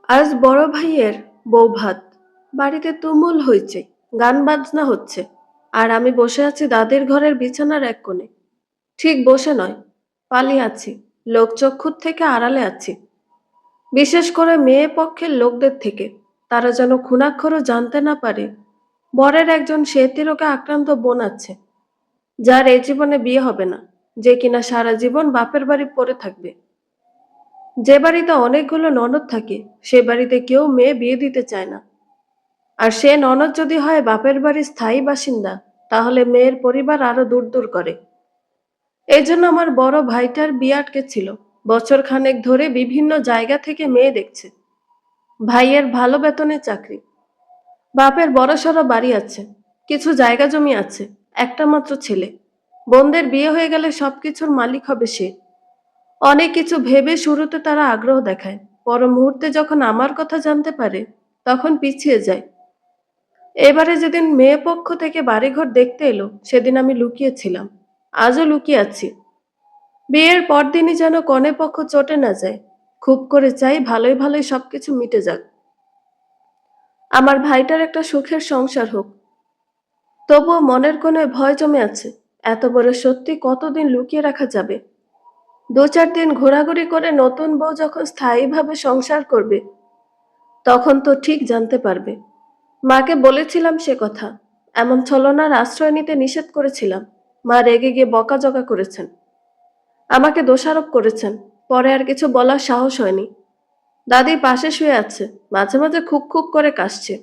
আজ বড় ভাইয়ের বৌভাত। বাড়িতে তুমুল হইচই, গান বাজনা হচ্ছে। আর আমি বসে আছি দাদির ঘরের বিছানার এক কোণে। ঠিক বসে নয়, পালিয়ে আছি। লোকচক্ষুর থেকে আড়ালে আছি। বিশেষ করে মেয়ে পক্ষের লোকদের থেকে। তারা যেন খুনাক্ষরও জানতে না পারে বরের একজন সেতী রোগে আক্রান্ত বোন আছে, যার এই জীবনে বিয়ে হবে না, যে কিনা সারা জীবন বাপের বাড়ি পড়ে থাকবে। যে বাড়িতে অনেকগুলো ননদ থাকে, সে বাড়িতে কেউ মেয়ে বিয়ে দিতে চায় না। আর সে ননদ যদি হয় বাপের বাড়ির স্থায়ী বাসিন্দা, তাহলে মেয়ের পরিবার আরো দূর দূর করে। এই জন্য আমার বড় ভাইটার বিয়ে আটকে ছিল। বছর খানেক ধরে বিভিন্ন জায়গা থেকে মেয়ে দেখছে। ভাইয়ের ভালো বেতনে চাকরি, বাপের বড়সড় বাড়ি আছে, কিছু জায়গা জমি আছে, একটা মাত্র ছেলে। বোনদের বিয়ে হয়ে গেলে সবকিছুর মালিক হবে সে। অনেক কিছু ভেবে শুরুতে তারা আগ্রহ দেখায়, পর মুহূর্তে যখন আমার কথা জানতে পারে, তখন পিছিয়ে যায়। এবারে যেদিন মেয়ে পক্ষ থেকে বাড়িঘর দেখতে এলো, সেদিন আমি লুকিয়েছিলাম। আজও লুকিয়ে আছি। বিয়ের পরদিনই যেন কনে পক্ষ চটে না যায়। খুব করে চাই ভালোই ভালোই সবকিছু মিটে যাক। আমার ভাইটার একটা সুখের সংসার হোক। তবুও মনের কোণে ভয় জমে আছে। এত বড় সত্যি কতদিন লুকিয়ে রাখা যাবে? 2-4 দিন ঘোরাঘুরি করে নতুন বউ যখন স্থায়ীভাবে সংসার করবে, তখন তো ঠিক জানতে পারবে। মাকে বলেছিলাম সে কথা। এমন ছলনার আশ্রয় নিতে নিষেধ করেছিলাম। মা রেগে গিয়ে বকাঝকা করেছেন, আমাকে দোষারোপ করেছেন। পরে আর কিছু বলার সাহস হয়নি। দাদি পাশে শুয়ে আছে, মাঝে মাঝে খুব খুব করে কাশছে,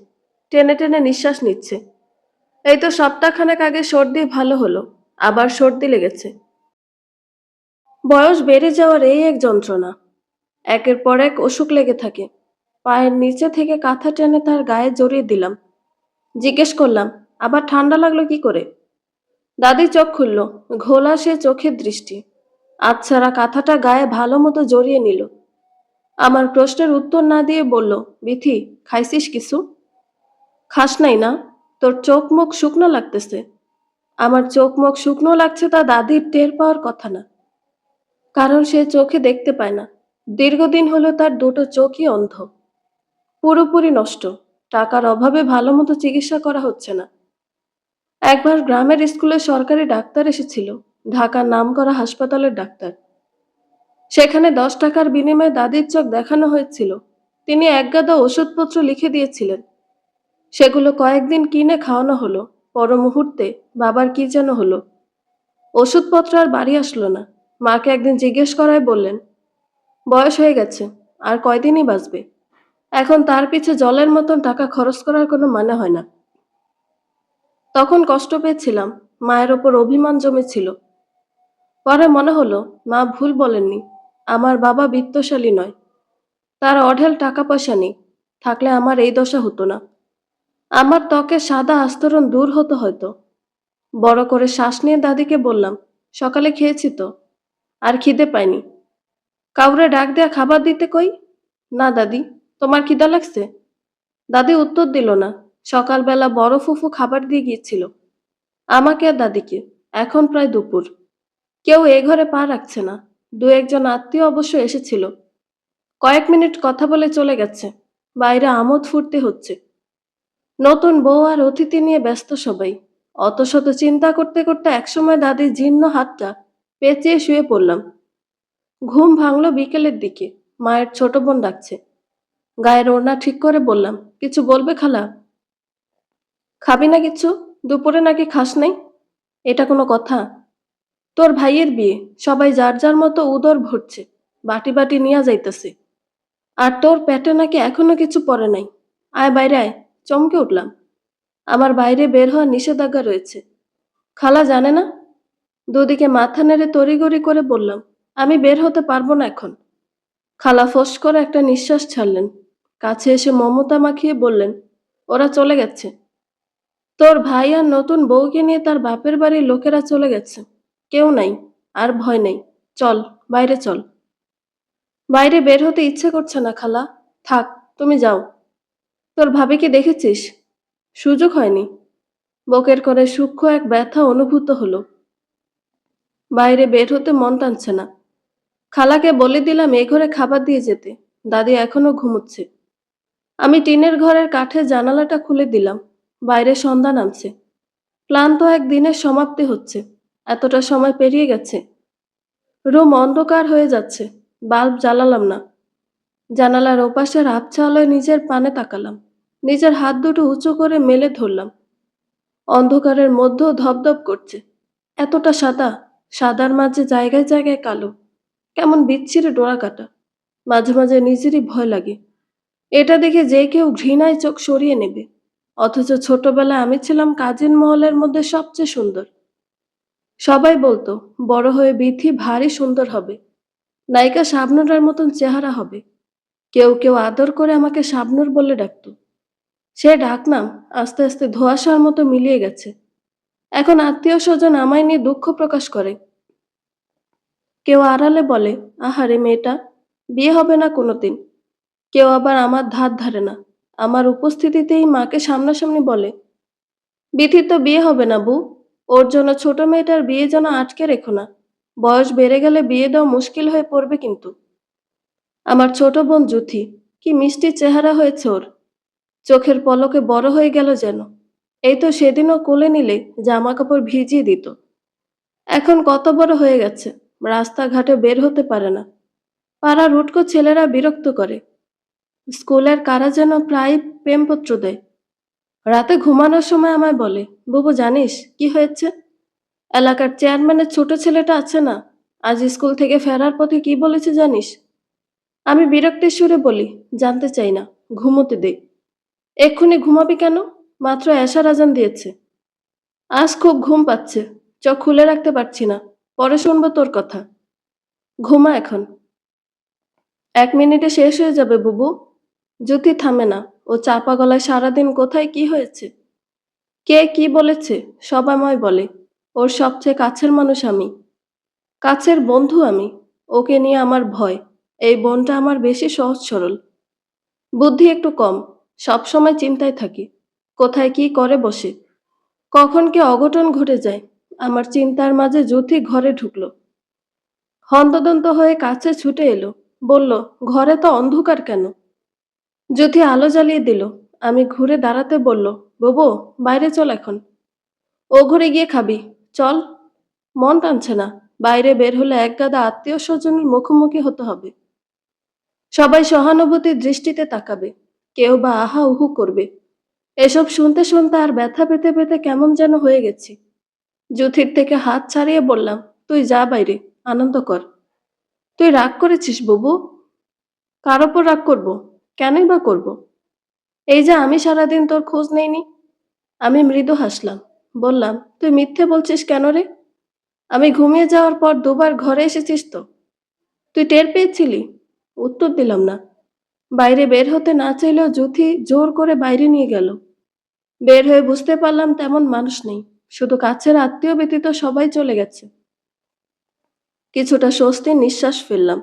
টেনে টেনে নিঃশ্বাস নিচ্ছে। এই তো সপ্তাহখানেক আগে সর্দি ভালো হলো, আবার সর্দি লেগেছে। বয়স বেড়ে যাওয়ার এই এক যন্ত্রণা। একের পর এক অসুখ লেগে থাকে। পায়ের নিচে থেকে কাঁথা টেনে তার গায়ে জড়িয়ে দিলাম। জিজ্ঞেস করলাম, আবার ঠান্ডা লাগলো কি করে? দাদি চোখ খুলল, ঘোলা সে চোখের দৃষ্টি। আচ্ছাড়া কাঁথাটা গায়ে ভালো মতো জড়িয়ে নিল। আমার প্রশ্নের উত্তর না দিয়ে বলল, বিথি, খাইছিস কিছু? খাস নাই না? তোর চোখ মুখ শুকনো লাগতেছে। আমার চোখ মুখ শুকনো লাগছে তা দাদির টের পাওয়ার কথা না, কারণ সে চোখে দেখতে পায় না। দীর্ঘদিন হলো তার দুটো চোখই অন্ধ, পুরোপুরি নষ্ট। টাকার অভাবে ভালো মতো চিকিৎসা করা হচ্ছে না। একবার গ্রামের স্কুলে সরকারি ডাক্তার এসেছিল, ঢাকার নামকরা হাসপাতালের ডাক্তার। সেখানে 10 টাকার বিনিময়ে দাদির চোখ দেখানো হয়েছিল। তিনি একগাদা ওষুধপত্র লিখে দিয়েছিলেন। সেগুলো কয়েকদিন কিনে খাওয়ানো হলো। পর মুহূর্তে বাবার কি যেন হলো। ওষুধপত্র আর বাড়ি আসলো না। মাকে একদিন জিজ্ঞেস করায় বললেন, বয়স হয়ে গেছে, আর কয়দিনই বাঁচবে। এখন তার পিছে জলের মতন টাকা খরচ করার কোনো মানে হয় না। তখন কষ্ট পেয়েছিলাম, মায়ের ওপর অভিমান জমেছিল। পরে মনে হলো মা ভুল বলেননি। আমার বাবা বিত্তশালী নয়, তার অঢেল টাকা পয়সা নেই। থাকলে আমার এই দশা হতো না। আমার ত্বকে সাদা আস্তরণ দূর হতো হয়তো। বড় করে শ্বাস নিয়ে দাদিকে বললাম, সকালে খেয়েছি তো, আর খিদে পাইনি। কাউরে ডাক দেয়া খাবার দিতে কই? না দাদি, তোমার খিদা লাগছে? দাদি উত্তর দিল না। সকালবেলা বড় ফুফু খাবার দিয়ে গিয়েছিল আমাকে আর দাদিকে। এখন প্রায় দুপুর। কেউ এ ঘরে পা রাখছে না। 2-1 জন আত্মীয় অবশ্য এসেছিল, কয়েক মিনিট কথা বলে চলে গেছে। বাইরে আমোদ ফুর্তি হচ্ছে। নতুন বউ আর অতিথি নিয়ে ব্যস্ত সবাই। অত শত চিন্তা করতে করতে একসময় দাদির জীর্ণ হাতটা পেঁচিয়ে শুয়ে পড়লাম। ঘুম ভাঙলো বিকেলের দিকে। মায়ের ছোট বোন ডাকছে। গায়ের ওড়না ঠিক করে বললাম, কিছু বলবে খালা? খাবি না কিছু? দুপুরে নাকি খাস নাই? এটা কোনো কথা? তোর ভাইয়ের বিয়ে, সবাই যার যার মতো উদর ভরছে, বাটি বাটি নিয়ে যাইতেছে। আর তোর পেটে নাকি এখনো কিছু পড়ে নাই। আয় বাইরে আয়। চমকে উঠলাম। আমার বাইরে বের হওয়ার নিষেধাজ্ঞা রয়েছে। খালা জানে না? দুদিকে মাথা নেড়ে তড়িগড়ি করে বললাম, আমি বের হতে পারবো না এখন। খালা ফোঁস করে একটা নিঃশ্বাস ছাড়লেন। কাছে এসে মমতা মাখিয়ে বললেন, ওরা চলে গেছে। তোর ভাই আর নতুন বউকে নিয়ে তার বাপের বাড়ির লোকেরা চলে গেছে। কেউ নাই, আর ভয় নেই। চল, বাইরে চল। বাইরে বের হতে ইচ্ছে করছে না খালা। থাক, তুমি যাও। তোর ভাবিকে দেখেছিস? সুযোগ হয়নি। বুকের করে সূক্ষ্ম এক ব্যথা অনুভূত হলো। বাইরে বের হতে মন টানছে না। খালাকে বলে দিলাম এ ঘরে খাবার দিয়ে যেতে। দাদি এখনো ঘুমোচ্ছে। আমি টিনের ঘরের কাঠের জানালাটা খুলে দিলাম। বাইরে সন্ধ্যা নামছে। ক্লান্ত একদিনের সমাপ্তি হচ্ছে। এতটা সময় পেরিয়ে গেছে। রুম অন্ধকার হয়ে যাচ্ছে। বাল্ব জ্বালালাম না। জানালার ওপাশের আবছা আলোয় নিজের পানে তাকালাম। নিজের হাত দুটো উঁচু করে মেলে ধরলাম। অন্ধকারের মধ্যেও ধপধপ করছে। এতটা সাদা, সাদার মাঝে জায়গায় জায়গায় কালো। কেমন বিচ্ছিরি ডোরা কাটা। মাঝে মাঝে নিজেরই ভয় লাগে। এটা দেখে যে কেউ ঘৃণায় চোখ সরিয়ে নেবে। অথচ ছোটবেলায় আমি ছিলাম কাজিন মহলের মধ্যে সবচেয়ে সুন্দর। সবাই বলতো বড় হয়ে বিথি ভারী সুন্দর হবে, নায়িকা শাবনূরের মতন চেহারা হবে। কেউ কেউ আদর করে আমাকে শাবনূর বলে ডাকতো। সে ডাকনাম আস্তে আস্তে ধোঁয়াশার মতো মিলিয়ে গেছে। এখন আত্মীয় স্বজন আমায় নিয়ে দুঃখ প্রকাশ করে। কেউ আড়ালে বলে, আহারে মেয়েটা, বিয়ে হবে না কোনোদিন। কেউ আবার আমার ধার ধারে না। আমার উপস্থিতিতেই মাকে সামনাসামনি বলে, বিথির তো বিয়ে হবে না বউ। ওর জন্য ছোট মেয়েটার বিয়ে যেন আটকে রেখো না। বয়স বেড়ে গেলে বিয়ে দেওয়া মুশকিল হয়ে পড়বে কিন্তু। আমার ছোট বোন জুথি, কি মিষ্টি চেহারা হয়েছে ওর। চোখের পলকে বড় হয়ে গেল যেন। এই তো সেদিনও কোলে নিলে জামা কাপড় ভিজিয়ে দিত। এখন কত বড় হয়ে গেছে, রাস্তাঘাটে বের হতে পারে না। পাড়ার উটকো ছেলেরা বিরক্ত করে। স্কুলের কারা যেন প্রায় প্রেমপত্র দেয়। রাতে ঘুমানোর সময় আমায় বলে, বুবু জানিস কি হয়েছে? এলাকার চেয়ারম্যানের ছোট ছেলেটা আছে না, আজ স্কুল থেকে ফেরার পথে কি বলেছে জানিস? আমি বিরক্তির সুরে বলি, জানতে চাই না, ঘুমোতে দে। এক্ষুনি ঘুমাবি কেন? মাত্র এশার আজান দিয়েছে। আজ খুব ঘুম পাচ্ছে, চোখ খুলে রাখতে পারছি না। পরে শুনবো তোর কথা। ঘুমা এখন। 1 মিনিটে শেষ হয়ে যাবে বুবু। জ্যোতি থামে না। ও চাপা গলায় সারাদিন কোথায় কি হয়েছে, কে কি বলেছে সব আমায় বলে। ওর সবচেয়ে কাছের মানুষ আমি, কাছের বন্ধু আমি। ওকে নিয়ে আমার ভয়। এই বোনটা আমার বেশি সহজ সরল, বুদ্ধি একটু কম। সব সময় চিন্তায় থাকি, কোথায় কি করে বসে, কখন কি অঘটন ঘটে যায়। আমার চিন্তার মাঝে জ্যোতি ঘরে ঢুকলো। হন্তদন্ত হয়ে কাছে ছুটে এলো, বলল, ঘরে তো অন্ধকার কেন? জ্যোতি আলো জ্বালিয়ে দিল। আমি ঘুরে দাঁড়াতে বলল, বুবু বাইরে চল এখন। ও ঘরে গিয়ে খাবি, চল। মন টানছে না। বাইরে বের হলে একগাদা আত্মীয় স্বজনের মুখোমুখি হতে হবে। সবাই সহানুভূতির দৃষ্টিতে তাকাবে, কেউ বা আহা উহু করবে। এসব শুনতে শুনতে আর ব্যথা পেতে পেতে কেমন যেন হয়ে গেছি। জ্যোতির থেকে হাত ছাড়িয়ে বললাম, তুই যা বাইরে, আনন্দ কর। তুই রাগ করেছিস বুবু? কার ওপর রাগ করব? কেনই বা করব? এই যে আমি সারাদিন তোর খোঁজ নেইনি। আমি মৃদু হাসলাম। বললাম, তুই মিথ্যে বলছিস কেন রে? আমি ঘুমিয়ে যাওয়ার পর দুবার ঘরে এসেছিস তো। তুই টের পেয়েছিলি? উত্তর দিলাম না। বাইরে বের হতে না চাইলেও জ্যোতি জোর করে বাইরে নিয়ে গেল। বের হয়ে বুঝতে পারলাম তেমন মানুষ নেই। শুধু কাছের আত্মীয় ব্যতীত সবাই চলে গেছে। কিছুটা স্বস্তির নিঃশ্বাস ফেললাম।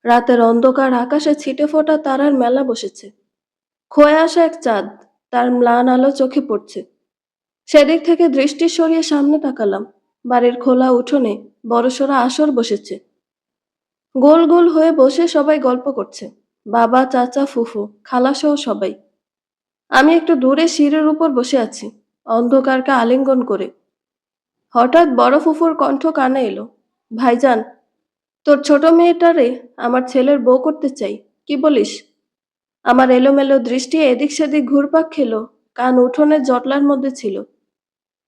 রাতের অন্ধকার আকাশে ছিটে ফোটা তারার মেলা বসেছে। ক্ষয়ে আসা এক চাঁদ, তার ম্লান আলো চোখে পড়ছে। সেদিক থেকে দৃষ্টি সরিয়ে সামনে তাকালাম। বাড়ির খোলা উঠোনে বড়সড় আসর বসেছে। গোল গোল হয়ে বসে সবাই গল্প করছে। বাবা, চাচা, ফুফু, খালাসহ সবাই। আমি একটু দূরে সিঁড়ির উপর বসে আছি, অন্ধকারকে আলিঙ্গন করে। হঠাৎ বড় ফুফুর কণ্ঠ কানে এলো, ভাইজান, তোর ছোট মেয়েটারে আমার ছেলের বউ করতে চাই, কি বলিস? আমার এলোমেলো দৃষ্টি এদিক সেদিক ঘুরপাক খেলো। কান উঠোনের জটলার মধ্যে ছিল।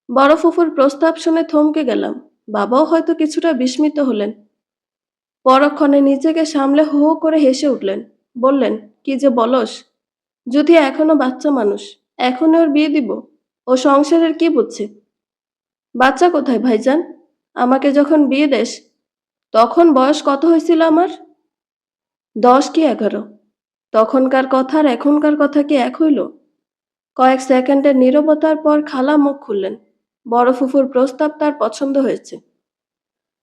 বড় ফুফুর প্রস্তাব শুনে থমকে গেলাম। বাবাও হয়তো কিছুটা বিস্মিত হলেন। পরক্ষণে নিজেকে সামলে হো হো করে হেসে উঠলেন। বললেন, কি যে বলস, যদি এখনো বাচ্চা মানুষ, এখনই ওর বিয়ে দিব? ও সংসারের কি বুঝছে? বাচ্চা কোথায় ভাইজান? আমাকে যখন বিয়ে দেশ, তখন বয়স কত হয়েছিল আমার? 10 কি 11? তখনকার কথা আর এখনকার কথা কি এক হইল? কয়েক সেকেন্ডের নীরবতার পর খালা মুখ খুললেন। বড় ফুফুর প্রস্তাব তার পছন্দ হয়েছে।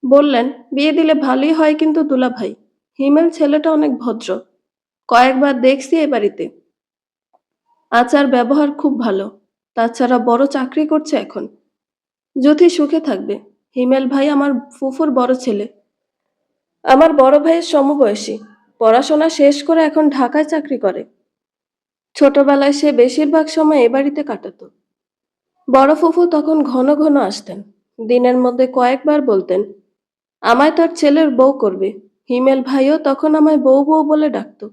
বললেন, বিয়ে দিলে ভালোই হয় কিন্তু দুলাভাই, হিমেল ছেলেটা অনেক ভদ্র। কয়েকবার দেখছি এ বাড়িতে। আচার ব্যবহার খুব ভালো। তাছাড়া বড় চাকরি করছে এখন। যুথি সুখে থাকবে। হিমেল ভাই আমার ফুফুর বড় ছেলে। আমার বড় ভাইয়ের সমবয়সী। পড়াশোনা শেষ করে এখন ঢাকায় চাকরি করে। ছোটবেলায় সে বেশিরভাগ সময় এ বাড়িতে কাটাতো। বড় ফুফু তখন ঘন ঘন আসতেন। দিনের মধ্যে কয়েকবার বলতেন, আমায় তার ছেলের বউ করবে। হিমেল ভাইও তখন আমায় বউ বউ বলে ডাকতো।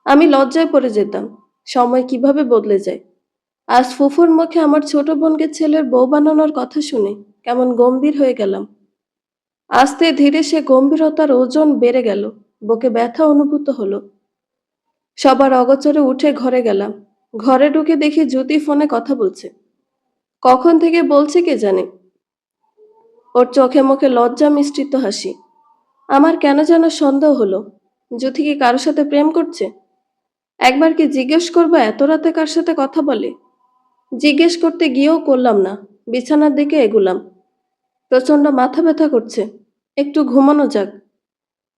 আমি লজ্জায় পড়ে যেতাম। সময় কিভাবে বদলে যায়। আজ ফুফুর মুখে আমার ছোট বোনকে ছেলের বউ বানানোর কথা শুনে কেমন গম্ভীর হয়ে গেলাম। আস্তে ধীরে সে গম্ভীরতার ওজন বেড়ে গেল। বুকে ব্যথা অনুভূত হলো। সবার অগোচরে উঠে ঘরে গেলাম। ঘরে ঢুকে দেখি জ্যোতি ফোনে কথা বলছে। কখন থেকে বলছে কে জানে। ওর চোখে মুখে লজ্জা মিশ্রিত হাসি। আমার কেন যেন সন্দেহ হলো, জ্যোতি কি কারোর সাথে প্রেম করছে। একবার কি জিজ্ঞেস করবো এত রাতে কার সাথে কথা বলে। জিজ্ঞেস করতে গিয়েও করলাম না। বিছানার দিকে এগুলাম। প্রচন্ড মাথা ব্যথা করছে। একটু ঘুমানো যাক।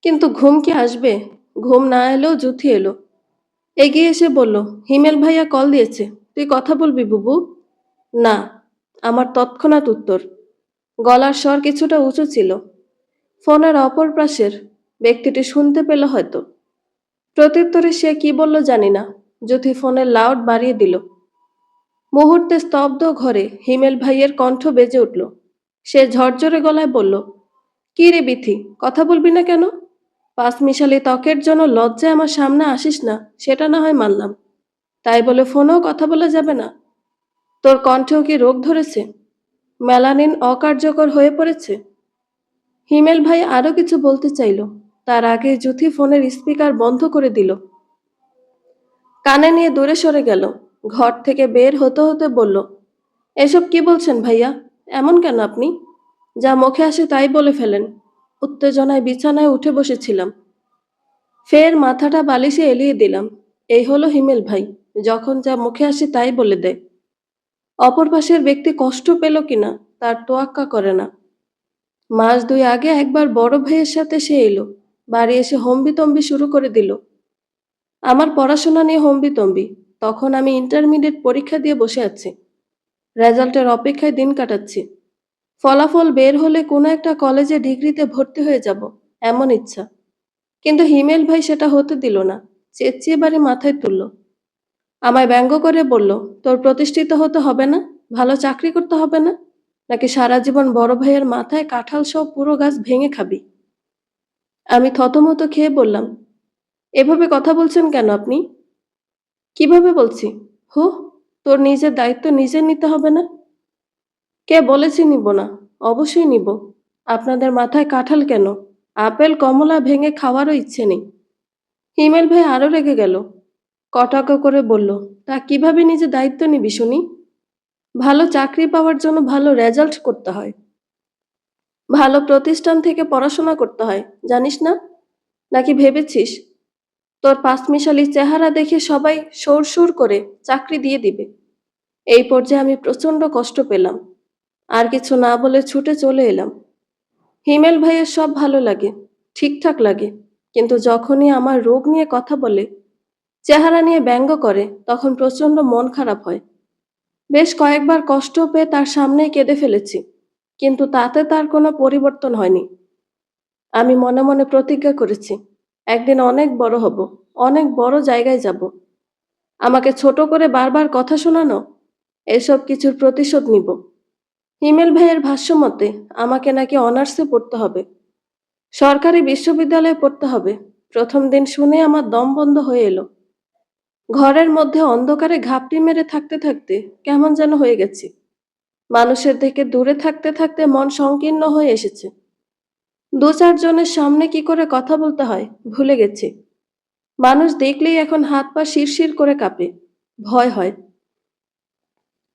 কিন্তু ঘুম কি আসবে। ঘুম না এলেও জ্যোতি এলো। এগিয়ে এসে বলল, হিমেল ভাইয়া কল দিয়েছে, তুই কথা বলবি বুবু। না। আমার তৎক্ষণাৎ উত্তর। গলার স্বর কিছুটা উঁচু ছিল। ফোনের অপর পাশের ব্যক্তিটি শুনতে পেল হয়তো। প্রত্যুত্তরে সে কি বলল জানি না। জ্যোতি ফোনের লাউড বাড়িয়ে দিল। মুহূর্তে স্তব্ধ ঘরে হিমেল ভাইয়ের কণ্ঠ বেজে উঠল। সে ঝরঝরে গলায় বলল, কি রে বিথি, কথা বলবি না কেন। পাঁচ মিশালি ত্বকের জন্য লজ্জায় আমার সামনে আসিস না, সেটা না হয় মানলাম। তাই বলে ফোনেও কথা বলা যাবে না। তোর কণ্ঠেও কি রোগ ধরেছে। মেলানিন অকার্যকর হয়ে পড়েছে। হিমেল ভাই আরো কিছু বলতে চাইল, তার আগে জ্যোতি ফোনের স্পিকার বন্ধ করে দিল। কানে নিয়ে দূরে সরে গেল। ঘর থেকে বের হতে হতে বলল, এসব কি বলছেন ভাইয়া। এমন কেন আপনি। যা মুখে আসে তাই বলে ফেলেন। উত্তেজনায় বিছানায় উঠে বসেছিলাম। ফের মাথাটা বালিশে এলিয়ে দিলাম। এই হলো হিমেল ভাই, যখন যা মুখে আসে তাই বলে দেয়। অপর পাশের ব্যক্তি কষ্ট পেল কিনা তার তোয়াক্কা করে না। মাস দুই আগে একবার বড় ভাইয়ের সাথে সে এলো। বাড়ি এসে হম্বিতম্বি শুরু করে দিল। আমার পড়াশোনা নিয়ে হম্বিতম্বি। তখন আমি ইন্টারমিডিয়েট পরীক্ষা দিয়ে বসে আছি। রেজাল্টের অপেক্ষায় দিন কাটাচ্ছি। ফলাফল বের হলে কোনো একটা কলেজে ডিগ্রিতে ভর্তি হয়ে যাব, এমন ইচ্ছা। কিন্তু হিমেল ভাই সেটা হতে দিল না। চেঁচিয়ে বাড়ি মাথায় তুলল। আমায় ব্যঙ্গ করে বলল, তোর প্রতিষ্ঠিত হতে হবে না, ভালো চাকরি করতে হবে না, নাকি সারা জীবন বড় ভাইয়ের মাথায় কাঁঠাল সহ পুরো গাছ ভেঙে খাবি। আমি থতমত খেয়ে বললাম, এভাবে কথা বলছেন কেন আপনি। কিভাবে বলছি। হো, তোর নিজের দায়িত্ব নিজে নিতে হবে না। কে বলেছি নিব না। অবশ্যই নিব। আপনাদের মাথায় কাঁঠাল কেন, আপেল কমলা ভেঙে খাওয়ারও ইচ্ছে নেই। হিমেল ভাই আরো রেগে গেল। কটাক্ষ করে বলল, তা কিভাবে নিজে দায়িত্ব নিবি শুনি। ভালো চাকরি পাওয়ার জন্য ভালো রেজাল্ট করতে হয়, ভালো প্রতিষ্ঠান থেকে পড়াশোনা করতে হয়, জানিস না। নাকি ভেবেছিস তোর পাঁচমিশালি চেহারা দেখে সবাই সুর সুর করে চাকরি দিয়ে দিবে। এই পর্যায়ে আমি প্রচন্ড কষ্ট পেলাম। আর কিছু না বলে ছুটে চলে এলাম। হিমেল ভাইয়ের সব ভালো লাগে, ঠিকঠাক লাগে, কিন্তু যখনই আমার রোগ নিয়ে কথা বলে, চেহারা নিয়ে ব্যঙ্গ করে, তখন প্রচন্ড মন খারাপ হয়। বেশ কয়েকবার কষ্ট পেয়ে তার সামনেই কেঁদে ফেলেছি, কিন্তু তাতে তার কোনো পরিবর্তন হয়নি। আমি মনে মনে প্রতিজ্ঞা করেছি, একদিন অনেক বড় হব, অনেক বড় জায়গায় যাব। আমাকে ছোট করে বারবার কথা শোনানো, এসব কিছুর প্রতিশোধ নিব। হিমেল ভাইয়ের ভাষ্য মতে আমাকে নাকি অনার্সে পড়তে হবে, সরকারি বিশ্ববিদ্যালয়ে পড়তে হবে। প্রথম দিন শুনে আমার দম বন্ধ হয়ে এলো। ঘরের মধ্যে অন্ধকারে ঘাপটি মেরে থাকতে থাকতে কেমন যেন হয়ে গেছি। মানুষের থেকে দূরে থাকতে থাকতে মন সংকীর্ণ হয়ে এসেছে। দু চারজনের সামনে কি করে কথা বলতে হয় ভুলে গেছি। মানুষ দেখলেই এখন হাত পা শিরশির করে কাঁপে, ভয় হয়।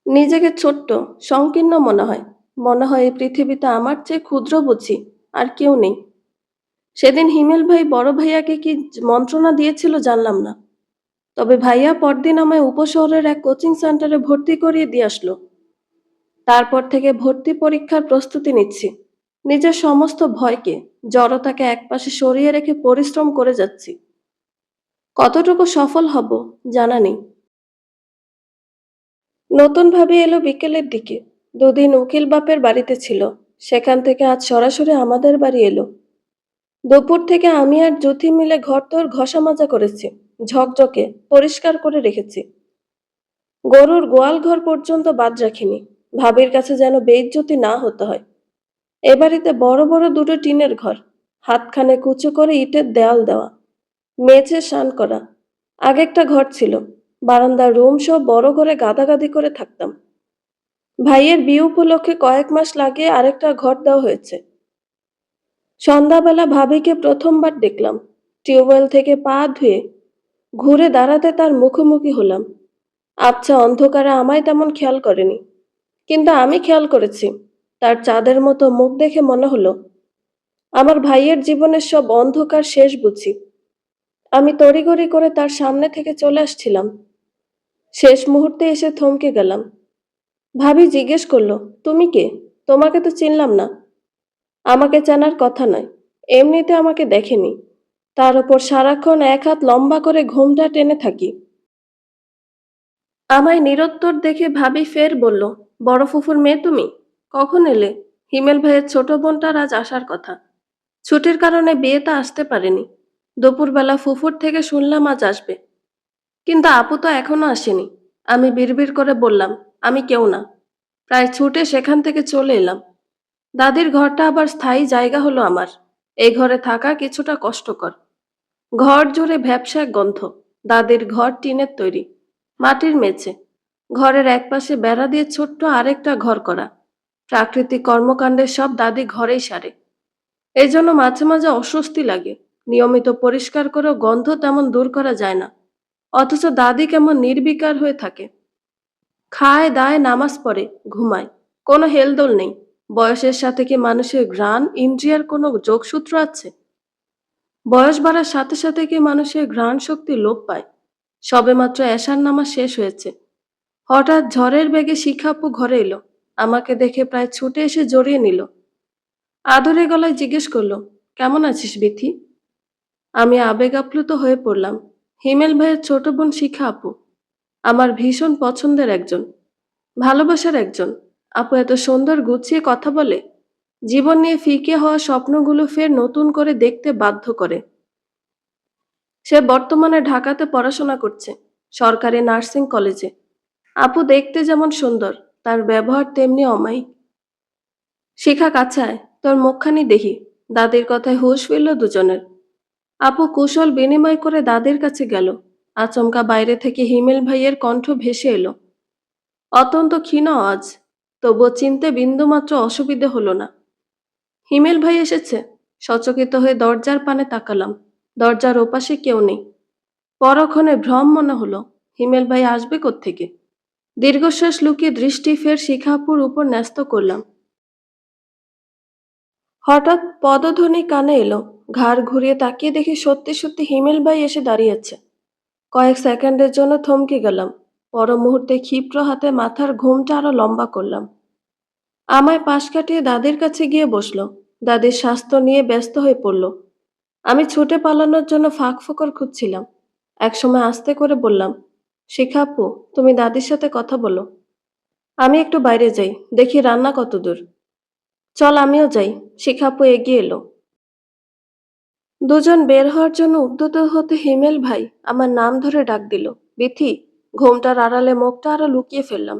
নিজেকে ছোট্ট, সংকীর্ণ মনে হয়। মনে হয় এই পৃথিবীতে আমার চেয়ে ক্ষুদ্র বুঝি আর কেউ নেই। সেদিন হিমেল ভাই বড় ভাইয়াকে কি মন্ত্রণা দিয়েছিল জানলাম না। তবে ভাইয়া পরদিন আমায় উপশহরের এক কোচিং সেন্টারে ভর্তি করিয়ে দিয়ে আসলো। তারপর থেকে ভর্তি পরীক্ষার প্রস্তুতি নিচ্ছি। নিজের সমস্ত ভয়কে, জড়তাকে একপাশে সরিয়ে রেখে পরিশ্রম করে যাচ্ছি। কতটুকু সফল হব জানা নেই। নতুন ভাবে এলো বিকেলের দিকে। দুদিন উকিল বাপের বাড়িতে ছিল, সেখান থেকে আজ সরাসরি আমাদের বাড়ি এলো। দুপুর থেকে আমি আর জ্যোতি মিলে ঘরদোর ঘষা মাজা করেছি। ঝকঝকে পরিষ্কার করে রেখেছি। গরুর গোয়াল ঘর পর্যন্ত বাদ রাখিনি। ভাবির কাছে যেন বেইজ্জতি না হতে হয়। এ বাড়িতে বড় বড় দুটো টিনের ঘর, হাতখানে কুচু করে ইটের দেয়াল দেওয়া, মেঝে শান করা। আগে একটা ঘর ছিল, বারান্দার রুম সব বড় ঘরে গাদাগাদি করে থাকতাম। ভাইয়ের বিয়ে উপলক্ষে কয়েক মাস লাগিয়ে আরেকটা ঘর দেওয়া হয়েছে। সন্ধ্যাবেলা ভাবিকে প্রথমবার দেখলাম। টিউবওয়েল থেকে পা ধুয়ে ঘুরে দাঁড়াতে তার মুখোমুখি হলাম। আবছা অন্ধকারে আমায় তেমন খেয়াল করেনি, কিন্তু আমি খেয়াল করেছি। তার চাঁদের মতো মুখ দেখে মনে হলো আমার ভাইয়ের জীবনের সব অন্ধকার শেষ বুঝি। আমি তড়িঘড়ি করে তার সামনে থেকে চলে আসছিলাম। শেষ মুহূর্তে এসে থমকে গেলাম। ভাবি জিজ্ঞেস করলো, তুমি কে? তোমাকে তো চিনলাম না। আমাকে চেনার কথা নয়, এমনিতে আমাকে দেখেনি। তার উপর সারাক্ষণ এক হাত লম্বা করে ঘোমটা টেনে থাকি। আমায় নিরুত্তর দেখে ভাবি ফের বলল, বড় ফুফুর মেয়ে তুমি? কখন এলে? হিমেল ভাইয়ের ছোট বোনটার আজ আসার কথা, ছুটির কারণে বিয়েতে আসতে পারেনি। দুপুরবেলা ফুফুর থেকে শুনলাম আজ আসবে, কিন্তু আপু তো এখনো আসেনি। আমি বিড়বিড় করে বললাম, আমি কেউ না। প্রায় ছুটে সেখান থেকে চলে এলাম। দাদির ঘরটা আবার স্থায়ী জায়গা হলো আমার। এই ঘরে থাকা কিছুটা কষ্টকর। ঘর জুড়ে ভ্যাপসা এক গন্ধ। দাদির ঘর টিনের তৈরি, মাটির মেঝে। ঘরের একপাশে বেড়া দিয়ে ছোট্ট আরেকটা ঘর করা। প্রাকৃতিক কর্মকাণ্ডের সব দাদি ঘরেই সারে। এই জন্য মাঝে মাঝে অস্বস্তি লাগে। নিয়মিত পরিষ্কার করেও গন্ধ তেমন দূর করা যায় না। অথচ দাদি কেমন নির্বিকার হয়ে থাকে। খায় দায়, নামাজ পড়ে, ঘুমায়। কোনো হেলদোল নেই। বয়সের সাথে কি মানুষের ঘ্রাণ ইন্দ্রিয়ার কোনো যোগসূত্র আছে? বয়স বাড়ার সাথে সাথে কি মানুষের ঘ্রাণ শক্তি লোপ পায়? সবেমাত্র এশার নামাজ শেষ হয়েছে, হঠাৎ ঝড়ের বেগে শিখাপু ঘরে এলো। আমাকে দেখে প্রায় ছুটে এসে জড়িয়ে নিল। আদরে গলায় জিজ্ঞেস করলো, কেমন আছিস বিথি? আমি আবেগ আপ্লুত হয়ে পড়লাম। হিমেল ভাইয়ের ছোট বোন শিখা আপু, আমার ভীষণ পছন্দের একজন, ভালোবাসার একজন। আপু এত সুন্দর গুছিয়ে কথা বলে, জীবন নিয়ে ফিকে হওয়া স্বপ্নগুলো ফের নতুন করে দেখতে বাধ্য করে। সে বর্তমানে ঢাকাতে পড়াশোনা করছে, সরকারি নার্সিং কলেজে। আপু দেখতে যেমন সুন্দর, তার ব্যবহার তেমনি অমায়িক। শিখা কাছে আয়, তোর মুখখানি দেখি। দাদির কথায় হুঁশ ফিরল দুজনের। আপু কুশল বিনিময় করে দাদির কাছে গেল। আচমকা বাইরে থেকে হিমেল ভাইয়ের কণ্ঠ ভেসে এলো, অত্যন্ত ক্ষীণ আজ, তবুও চিনতে বিন্দুমাত্র অসুবিধে হলো না। হিমেল ভাই এসেছে। সচকিত হয়ে দরজার পানে তাকালাম। দরজার ওপাশে কেউ নেই। পরক্ষণে ভ্রম মনে হলো, হিমেল ভাই আসবে কোত্থেকে। দীর্ঘশ্বাস লুকিয়ে দৃষ্টি ফের শিখাপুর উপর ন্যস্ত করলাম। হঠাৎ পদধ্বনি কানে এলো। ঘাড় ঘুরিয়ে তাকিয়ে দেখি সত্যি সত্যি হিমেল ভাই এসে দাঁড়িয়েছে। কয়েক সেকেন্ডের জন্য থমকে গেলাম। পর মুহূর্তে ক্ষিপ্র হাতে মাথার ঘুমটা আরো লম্বা করলাম। আমায় পাশ কাটিয়ে দাদির কাছে গিয়ে বসলো। দাদির স্বাস্থ্য নিয়ে ব্যস্ত হয়ে পড়ল। আমি ছুটে পালানোর জন্য ফাঁক ফোকর খুঁজছিলাম। একসময় আস্তে করে বললাম, শিখা আপু, তুমি দাদির সাথে কথা বলো। আমি একটু বাইরে যাই, দেখি রান্না কত দূর। চল আমিও যাই। শিখা আপু এগিয়ে এলো। দুজন বের হওয়ার জন্য উদ্যত হতে হিমেল ভাই আমার নাম ধরে ডাক দিল, বিথি। ঘোমটার আড়ালে মুখটা আরো লুকিয়ে ফেললাম।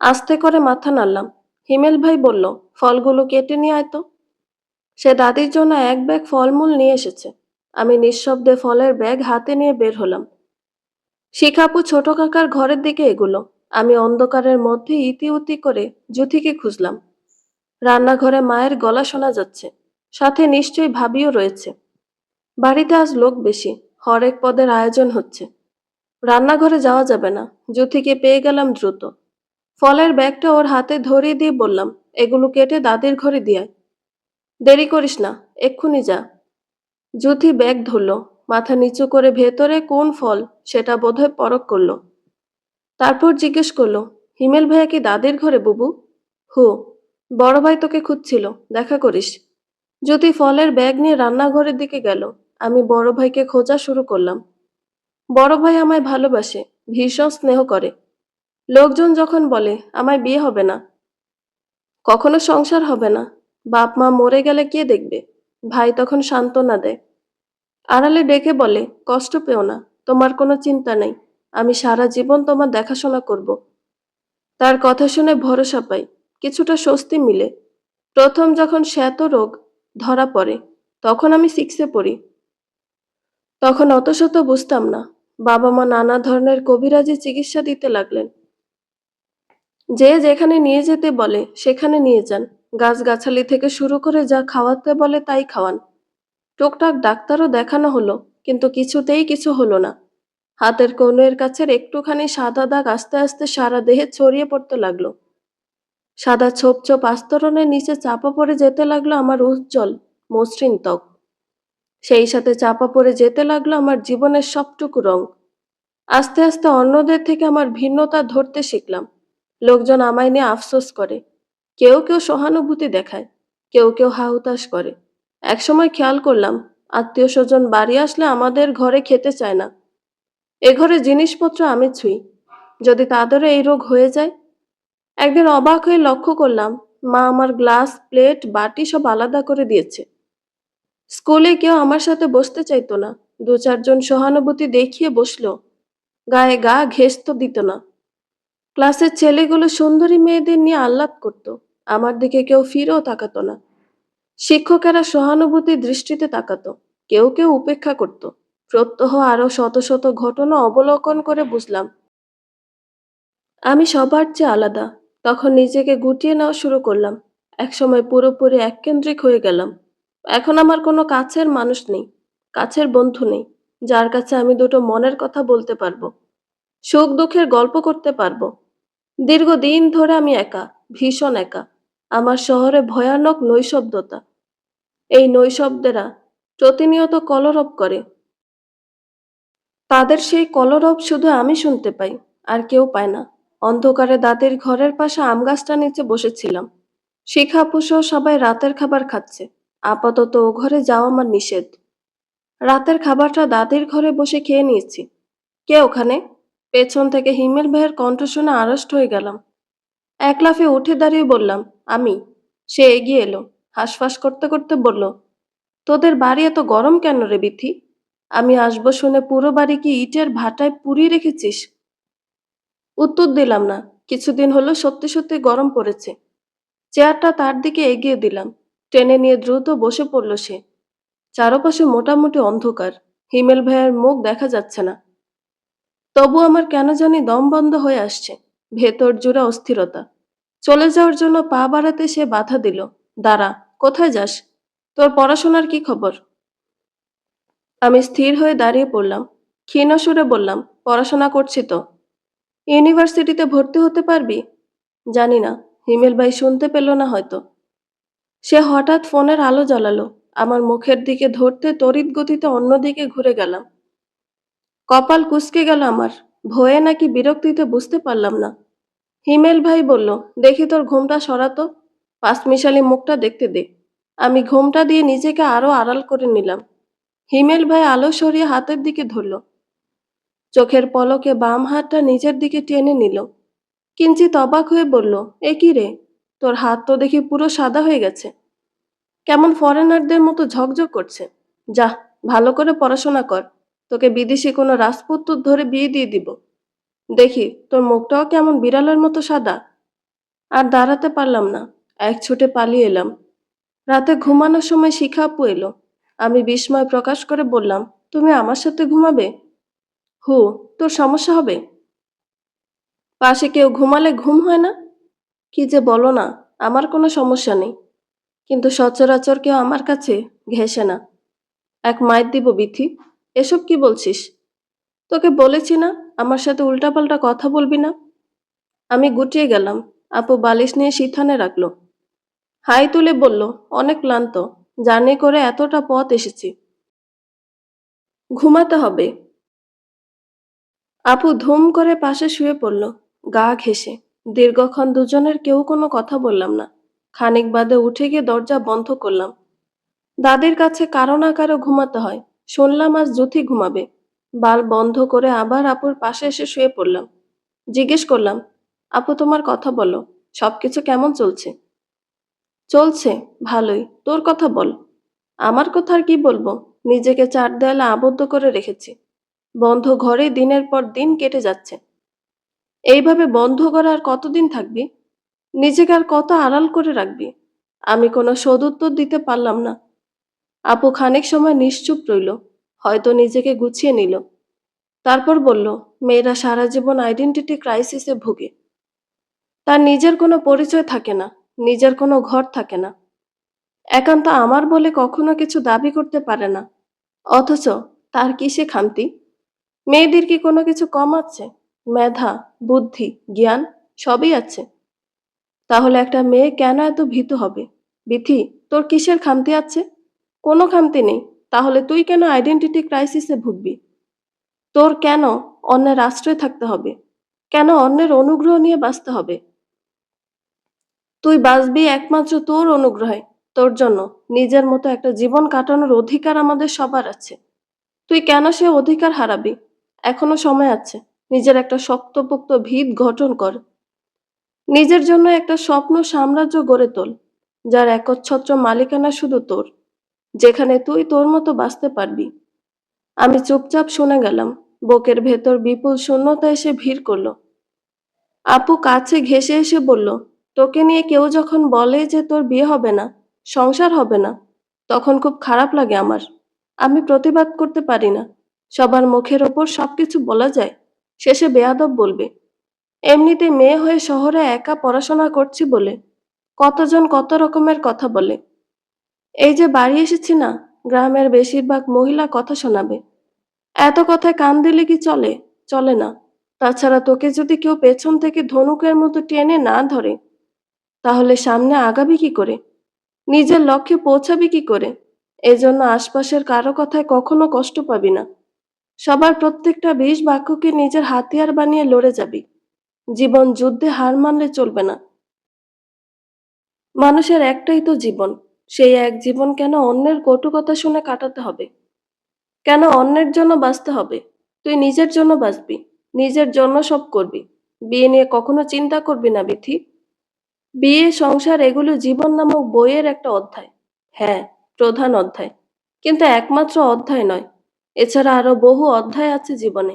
আস্তে করে মাথা নাড়লাম। হিমেল ভাই বলল, ফলগুলো কেটে নিয়ে আয় তো। সে দাদির জন্য এক ব্যাগ ফলমূল নিয়ে এসেছে। আমি নিঃশব্দে ফলের ব্যাগ হাতে নিয়ে বের হলাম। শিখাপু ছোট কাকার ঘরের দিকে এগুলো। আমি অন্ধকারের মধ্যে ইতিউতি করে জুথিকে খুঁজলাম। রান্নাঘরে মায়ের গলা শোনা যাচ্ছে, সাথে নিশ্চয়ই ভাবিও রয়েছে। বাড়িতে আজ লোক বেশি, হরেক পদের আয়োজন হচ্ছে। রান্নাঘরে যাওয়া যাবে না। জুথিকে পেয়ে গেলাম দ্রুত। ফলের ব্যাগটা ওর হাতে ধরিয়ে দিয়ে বললাম, এগুলো কেটে দাদির ঘরে দিয়ে আয়। দেরি করিস না, এক্ষুনি যা। যুথি ব্যাগ ধরল, মাথা নিচু করে ভেতরে কোন ফল সেটা বোধহয় পরখ করলো। তারপর জিজ্ঞেস করলো, হিমেল ভাইয়া কি দাদির ঘরে বুবু? হু, বড় ভাই তোকে খুঁজছিল, দেখা করিস। যুথি ফলের ব্যাগ নিয়ে রান্নাঘরের দিকে গেল। আমি বড় ভাইকে খোঁজা শুরু করলাম। বড় ভাই আমায় ভালোবাসে, ভীষণ স্নেহ করে। লোকজন যখন বলে আমায় বিয়ে হবে না, কখনো সংসার হবে না, বাপ মা মরে গেলে কে দেখবে, ভাই তখন সান্ত্বনা দেয়। আড়ালে ডেকে বলে, কষ্ট পেও না, তোমার কোনো চিন্তা নেই, আমি সারা জীবন তোমার দেখাশোনা করব। তার কথা শুনে ভরসা পাই, কিছুটা স্বস্তি মিলে। প্রথম যখন শ্বেত রোগ ধরা পড়ে, তখন আমি সিক্সে পড়ি। তখন অত শত বুঝতাম না। বাবা মা নানা ধরনের কবিরাজি চিকিৎসা দিতে লাগলেন। যে যেখানে নিয়ে যেতে বলে সেখানে নিয়ে যান। গাছগাছালি থেকে শুরু করে যা খাওয়াতে বলে তাই খাওয়ান। টুকটাক ডাক্তারও দেখানো হলো, কিন্তু কিছুতেই কিছু হলো না। হাতের কনুইয়ের কাছের একটুখানি সাদা দাগ আস্তে আস্তে সারা দেহে ছড়িয়ে পড়তে লাগলো। সাদা ছোপ ছোপ আস্তরণের নিচে চাপা পড়ে যেতে লাগলো আমার উজ্জ্বল মসৃণ ত্বক। সেই সাথে চাপা পড়ে যেতে লাগলো আমার জীবনের সবটুকু রং। আস্তে আস্তে অন্যদের থেকে আমার ভিন্নতা ধরতে শিখলাম। লোকজন আমায় নিয়ে আফসোস করে, কেউ কেউ সহানুভূতি দেখায়, কেউ কেউ হাহুতাশ করে। একসময় খেয়াল করলাম, আত্মীয় স্বজন বাড়ি আসলে আমাদের ঘরে খেতে চায় না। এ ঘরে জিনিসপত্র আমি ছুঁই, যদি তাদেরও এই রোগ হয়ে যায়। একদিন অবাক হয়ে লক্ষ্য করলাম, মা আমার গ্লাস প্লেট বাটি সব আলাদা করে দিয়েছে। স্কুলে কেউ আমার সাথে বসতে চাইতো না, দু চারজন সহানুভূতি দেখিয়ে বসলো, গায়ে গা ঘেঁষতে দিত না। ক্লাসের ছেলেগুলো সুন্দরী মেয়েদের নিয়ে আহ্লাদ করত, আমার দিকে কেউ ফিরেও তাকাতো না। শিক্ষকেরা সহানুভূতির দৃষ্টিতে তাকাতো, কেউ কেউ উপেক্ষা করত। প্রত্যহ আরো শত শত ঘটনা অবলোকন করে বুঝলাম আমি সবার চেয়ে আলাদা। তখন নিজেকে গুটিয়ে নেওয়া শুরু করলাম। একসময় পুরোপুরি এককেন্দ্রিক হয়ে গেলাম। এখন আমার কোনো কাছের মানুষ নেই, কাছের বন্ধু নেই, যার কাছে আমি দুটো মনের কথা বলতে পারবো, সুখ দুঃখের গল্প করতে পারবো। দীর্ঘদিন ধরে আমি একা, ভীষণ একা। আমার শহরে ভয়ানক নৈশব্দতা। এই নৈশব্দেরা প্রতিনিয়ত কলরব করে। তাদের সেই কলরব শুধু আমি শুনতে পাই, আর কেউ পায় না। অন্ধকারে দাদির ঘরের পাশে আম গাছটা নিচে বসেছিলাম। শিখা পুষো সবাই রাতের খাবার খাচ্ছে। আপাতত ও ঘরে যাওয়া আমার নিষেধ। রাতের খাবারটা দাদির ঘরে বসে খেয়ে নিয়েছি। কে ওখানে? পেছন থেকে হিমেল ভাইয়ের কণ্ঠ শুনে আড়ষ্ট হয়ে গেলাম। এক লাফে উঠে দাঁড়িয়ে বললাম, আমি। সে এগিয়ে এলো, হাঁসফাঁস করতে করতে বলল, তোদের বাড়ি এত গরম কেন রে বিথি? আমি আসবো শুনে পুরো বাড়ি কি ইটের ভাটায় পুড়িয়ে রেখেছিস? উত্তর দিলাম না। কিছুদিন হলো সত্যি সত্যি গরম পড়েছে। চেয়ারটা তার দিকে এগিয়ে দিলাম। টেনে নিয়ে দ্রুত বসে পড়ল সে। চারপাশে মোটামুটি অন্ধকার, হিমেল ভাইয়ের মুখ দেখা যাচ্ছে না। তবু আমার কেন জানি দম বন্ধ হয়ে আসছে, ভেতর জুড়ে অস্থিরতা। চলে যাওয়ার জন্য পা বাড়াতে সে বাধা দিল। দাঁড়া, কোথায় যাস? তোর পড়াশোনার কি খবর? আমি স্থির হয়ে দাঁড়িয়ে পড়লাম। ক্ষীণ সুরে বললাম, পড়াশোনা করছি তো। ইউনিভার্সিটিতে ভর্তি হতে পারবি? জানি না। হিমেল ভাই শুনতে পেল না হয়তো। সে হঠাৎ ফোনের আলো জ্বালালো। আমার মুখের দিকে ধরতে তড়িৎ গতিতে অন্যদিকে ঘুরে গেলাম। কপাল কুঁচকে গেল আমার। ভয়ে নাকি বিরক্তিতে বুঝতে পারলাম না। হিমেল ভাই বলল, দেখি তোর ঘোমটা সরাতো, পাঁচমিশালি মুখটা দেখতে দে। আমি ঘোমটা দিয়ে নিজেকে আরো আড়াল করে নিলাম। হিমেল ভাই আলো সরিয়ে হাতের দিকে ধরল। চোখের পলকে বাম হাতটা নিজের দিকে টেনে নিল। কিঞ্চিত অবাক হয়ে বলল, এ কি রে, তোর হাত তো দেখি পুরো সাদা হয়ে গেছে, কেমন ফরেনারদের মতো ঝকঝক করছে। যা, ভালো করে পড়াশোনা কর, তোকে বিদেশি কোনো রাজপুত্র ধরে বিয়ে দিয়ে দিব। দেখি তোর মুখটাও কেমন বিড়ালের মতো সাদা। আর দাঁড়াতে পারলাম না, এক ছুটে পালিয়ে এলাম। রাতে ঘুমানোর সময় শিখা আপু এলো। আমি বিস্ময় প্রকাশ করে বললাম, তুমি আমার সাথে ঘুমাবে? হু, তোর সমস্যা হবে? পাশে কেউ ঘুমালে ঘুম হয় না? কি যে বলো না, আমার কোনো সমস্যা নেই, কিন্তু সচরাচর কেউ আমার কাছে ঘেঁষে না। এক মাইর দিব বিথি। এসব কি বলছিস? তোকে বলেছি না, আমার সাথে উল্টাপাল্টা কথা বলবি না। আমি গুটিয়ে গেলাম। আপু বালিশ নিয়ে সিথানে রাখলো। হাই তুলে বলল, অনেক ক্লান্ত, জার্নি করে এতটা পথ এসেছি, ঘুমাতে হবে। আপু ধুম করে পাশে শুয়ে পড়ল, গা ঘেঁষে। দীর্ঘক্ষণ দুজনের কেউ কোনো কথা বললাম না। খানিক বাদে উঠে গিয়ে দরজা বন্ধ করলাম। দাদির কাছে কারো না কারো ঘুমাতে হয়, শুনলাম আজ জুথি ঘুমাবে। বাল্ব বন্ধ করে আবার আপুর পাশে এসে শুয়ে পড়লাম। জিজ্ঞেস করলাম, আপু তোমার কথা বলো, সবকিছু কেমন চলছে? চলছে ভালোই, তোর কথা বল। আমার কথা আর কি বলবো, নিজেকে চার দেয়ালে আবদ্ধ করে রেখেছি। বন্ধ ঘরে দিনের পর দিন কেটে যাচ্ছে। এইভাবে বন্ধ ঘরে আর কতদিন থাকবি? নিজেকে আর কত আড়াল করে রাখবি? আমি কোনো সদুত্তর দিতে পারলাম না। আপু খানিক সময় নিশ্চুপ রইল, হয়তো নিজেকে গুছিয়ে নিল। তারপর বলল, মেয়েরা সারা জীবন আইডেন্টিটি ক্রাইসিসে ভুগে। তার নিজের কোনো পরিচয় থাকে না, নিজের কোনো ঘর থাকে না। একান্ত আমার বলে কখনো কিছু দাবি করতে পারে না। অথচ তার কিসে খামতি? মেয়েদের কি কোনো কিছু কম আছে? মেধা, বুদ্ধি, জ্ঞান সবই আছে। তাহলে একটা মেয়ে কেন এত ভীতু হবে? বিথি, তোর কিসের খামতি আছে? কোনো খামতি নেই। তাহলে তুই কেন আইডেন্টিটি ক্রাইসিসে ভুগবি? তোর কেন অন্যের আশ্রয় থাকতে হবে? কেন অন্যের অনুগ্রহ নিয়ে বাঁচতে হবে? তুই বাঁচবি একমাত্র তোর অনুগ্রহে, তোর জন্য। নিজের মতো একটা জীবন কাটানোর অধিকার আমাদের সবার আছে। তুই কেন সে অধিকার হারাবি? এখনো সময় আছে। নিজের একটা শক্তপোক্ত ভিত গঠন কর। নিজের জন্য একটা স্বপ্ন সাম্রাজ্য গড়ে তোল, যার একচ্ছত্র মালিকানা শুধু তোর, যেখানে তুই তোর মতো বাঁচতে পারবি। আমি চুপচাপ শুনে গেলাম। বুকের ভেতর বিপুল শূন্যতা এসে ভিড় করলো। আপু কাছে ঘেঁষে এসে বলল, তোকে নিয়ে কেউ যখন বলে যে তোর বিয়ে হবে না, সংসার হবে না, তখন খুব খারাপ লাগে আমার। আমি প্রতিবাদ করতে পারি না। সবার মুখের ওপর সবকিছু বলা যায়, শেষে বেয়াদব বলবে। এমনিতে মেয়ে হয়ে শহরে একা পড়াশোনা করছি বলে কতজন কত রকমের কথা বলে। এই যে বাড়ি এসেছি না, গ্রামের বেশিরভাগ মহিলা কথা শোনাবে। এত কথায় কান দিলে কি চলে? চলে না। তাছাড়া তোকে যদি কেউ পেছন থেকে ধনুকের মতো টেনে না ধরে, তাহলে সামনে আগাবি কি করে? নিজের লক্ষ্যে পৌঁছাবি কি করে? এজন্য আশপাশের কারো কথায় কখনো কষ্ট পাবি না। সবার প্রত্যেকটা বিষ বাক্যকে নিজের হাতিয়ার বানিয়ে লড়ে যাবি। জীবন যুদ্ধে হার মানলে চলবে না। মানুষের একটাই তো জীবন। সেই এক জীবন কেন অন্যের কটু কথা শুনে কাটাতে হবে? কেন অন্যের জন্য বাঁচতে হবে? তুই নিজের জন্য বাঁচবি, নিজের জন্য সব করবি। বিয়ে নিয়ে কখনো চিন্তা করবি না বিথি। বিয়ে, সংসার এগুলো জীবন নামক বইয়ের একটা অধ্যায়। হ্যাঁ, প্রধান অধ্যায়। কিন্তু একমাত্র অধ্যায় নয়। এছাড়া আরো বহু অধ্যায় আছে জীবনে।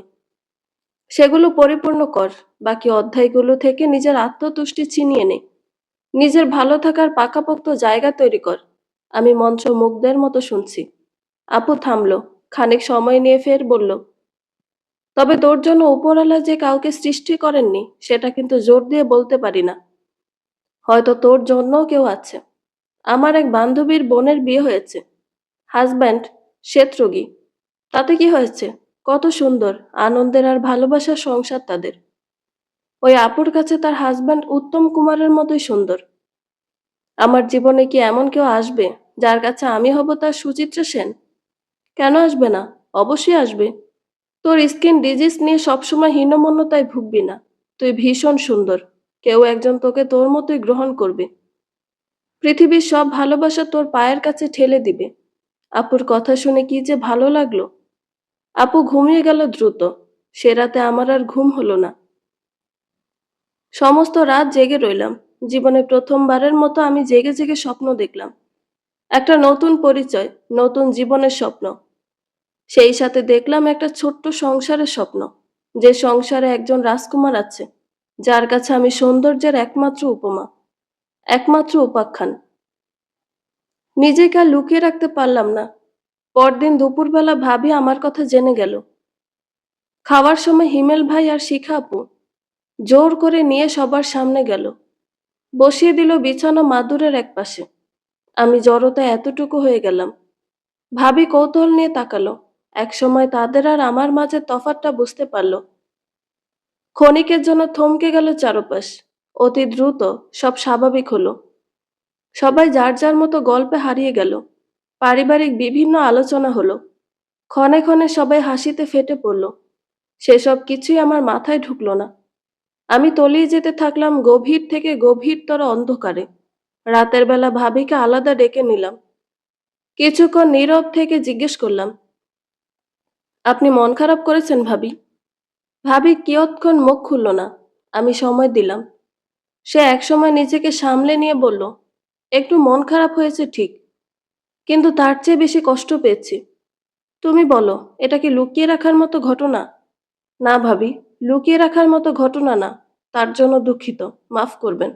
সেগুলো পরিপূর্ণ কর। বাকি অধ্যায়গুলো থেকে নিজের আত্মতুষ্টি ছিনিয়ে নে। নিজের ভালো থাকার পাকাপোক্ত জায়গা তৈরি কর। আমি মন্ত্রমুগ্ধের মতো শুনছি। আপু থামলো, খানিক সময় নিয়ে ফের বলল, তবে তোর জন্য উপরওয়ালা যে কাউকে সৃষ্টি করেননি সেটা কিন্তু জোর দিয়ে বলতে পারি না। হয়তো তোর জন্যও কেউ আছে। আমার এক বান্ধবীর বোনের বিয়ে হয়েছে। হাজব্যান্ড শ্বেতরোগী। তাতে কি হয়েছে? কত সুন্দর, আনন্দের আর ভালোবাসার সংসার তাদের। ওই আপুর কাছে তার হাজব্যান্ড উত্তম কুমারের মতোই সুন্দর। আমার জীবনে কি এমন কেউ আসবে যার কাছে আমি হব তার সুচিত্রা সেন? কেন আসবে না? অবশ্যই আসবে। তোর স্কিন ডিজিজ নিয়ে সবসময় হীনমন্যতায় ভুগবি না। তুই ভীষণ সুন্দর। কেউ একজন তোকে তোর মতোই গ্রহণ করবে। পৃথিবীর সব ভালোবাসা তোর পায়ের কাছে ঠেলে দিবে। আপুর কথা শুনে কি যে ভালো লাগলো। আপু ঘুমিয়ে গেল দ্রুত। সে রাতে আমার আর ঘুম হলো না। সমস্ত রাত জেগে রইলাম। জীবনে প্রথমবারের মতো আমি জেগে জেগে স্বপ্ন দেখলাম। একটা নতুন পরিচয়, নতুন জীবনের স্বপ্ন। সেই সাথে দেখলাম একটা ছোট্ট সংসারের স্বপ্ন, যে সংসারে একজন রাজকুমার আছে, যার কাছে আমি সৌন্দর্যের একমাত্র উপমা, একমাত্র উপাখ্যান। নিজেকে আর লুকিয়ে রাখতে পারলাম না। পরদিন দুপুরবেলা ভাবি আমার কথা জেনে গেল। খাওয়ার সময় হিমেল ভাই আর শিখা আপু জোর করে নিয়ে সবার সামনে গেল, বসিয়ে দিল বিছানা মাদুরের এক পাশে। আমি জড়তায় এতটুকু হয়ে গেলাম। ভাবি কৌতূহল নিয়ে তাকালো। একসময় তাদের আর আমার মাঝে তফাৎটা বুঝতে পারল। ক্ষণিকের জন্য থমকে গেল চারপাশ। অতি দ্রুত সব স্বাভাবিক হলো। সবাই যার যার মতো গল্পে হারিয়ে গেল। পারিবারিক বিভিন্ন আলোচনা হলো। ক্ষণে ক্ষণে সবাই হাসিতে ফেটে পড়ল। সেসব কিছুই আমার মাথায় ঢুকলো না। আমি তলিয়ে যেতে থাকলাম গভীর থেকে গভীরতর অন্ধকারে। রাতের বেলা ভাবিকে আলাদা ডেকে নিলাম। কিছুক্ষণ নীরব থেকে জিজ্ঞেস করলাম, আপনি মন খারাপ করেছেন ভাবি? ভাবি কিয়ৎক্ষণ মুখ খুলল না। আমি সময় দিলাম। সে একসময় নিজেকে সামলে নিয়ে বলল, একটু মন খারাপ হয়েছে ঠিক, কিন্তু তার চেয়ে বেশি কষ্ট পেয়েছি। তুমি বলো, এটা কি লুকিয়ে রাখার মতো ঘটনা? না ভাবি, লুকিয়ে রাখার মতো ঘটনা না। তার জন্য দুঃখিত, মাফ করবেন।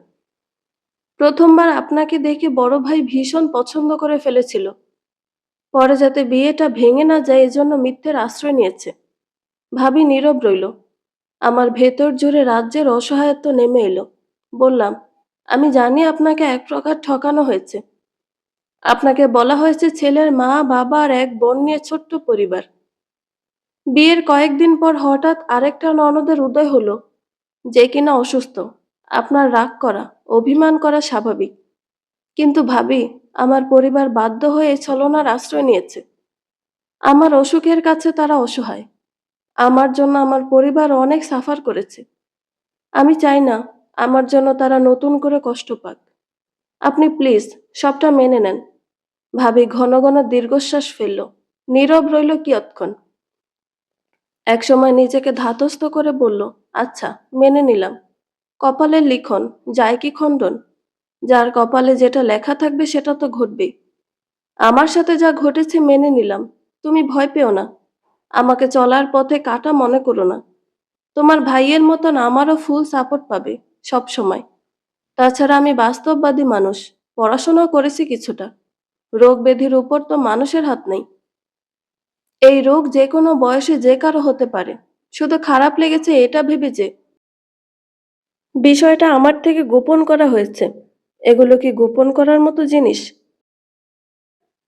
প্রথমবার আপনাকে দেখে বড় ভাই ভীষণ পছন্দ করে ফেলেছিল। পরে যাতে বিয়েটা ভেঙে না যায় এজন্য মিথ্যের আশ্রয় নিয়েছে। ভাবি নীরব রইল। আমার ভেতর জুড়ে রাজ্যের অসহায়ত্ব নেমে এলো। বললাম, আমি জানি আপনাকে এক প্রকার ঠকানো হয়েছে। আপনাকে বলা হয়েছে ছেলের মা বাবা আর এক বোন নিয়ে ছোট্ট পরিবার। বিয়ের কয়েকদিন পর হঠাৎ আরেকটা ননদের উদয় হলো, যে কিনা অসুস্থ। আপনার রাগ করা, অভিমান করা স্বাভাবিক। কিন্তু ভাবি, আমার পরিবার বাধ্য হয়ে ছলনার আশ্রয় নিয়েছে। আমার অসুখের কাছে তারা অসহায়। আমার জন্য আমার পরিবার অনেক সাফার করেছে। আমি চাই না আমার জন্য তারা নতুন করে কষ্ট পাক। আপনি প্লিজ সবটা মেনে নেন। ভাবি ঘন ঘন দীর্ঘশ্বাস ফেলল। নীরব রইল কিয়ৎক্ষণ। একসময় নিজেকে ধাতস্থ করে বলল, আচ্ছা, মেনে নিলাম। কপালের লিখন, যায় কি খণ্ডন? যার কপালে যেটা লেখা থাকবে সেটা তো ঘটবেই। আমার সাথে যা ঘটেছে মেনে নিলাম। তুমি ভয় পেও না। আমাকে চলার পথে কাটা মনে করো না। তোমার ভাইয়ের মতন আমারও ফুল সাপোর্ট পাবে, সব সময়। তাছাড়া আমি বাস্তববাদী মানুষ, পড়াশোনাও করেছি কিছুটা। রোগ ব্যাধির উপর তো মানুষের হাত নেই। এই রোগ যে কোনো বয়সে যে কারো হতে পারে। শুধু খারাপ লেগেছে এটা ভেবে যে বিষয়টা আমার থেকে গোপন করা হয়েছে। এগুলো কি গোপন করার মতো জিনিস?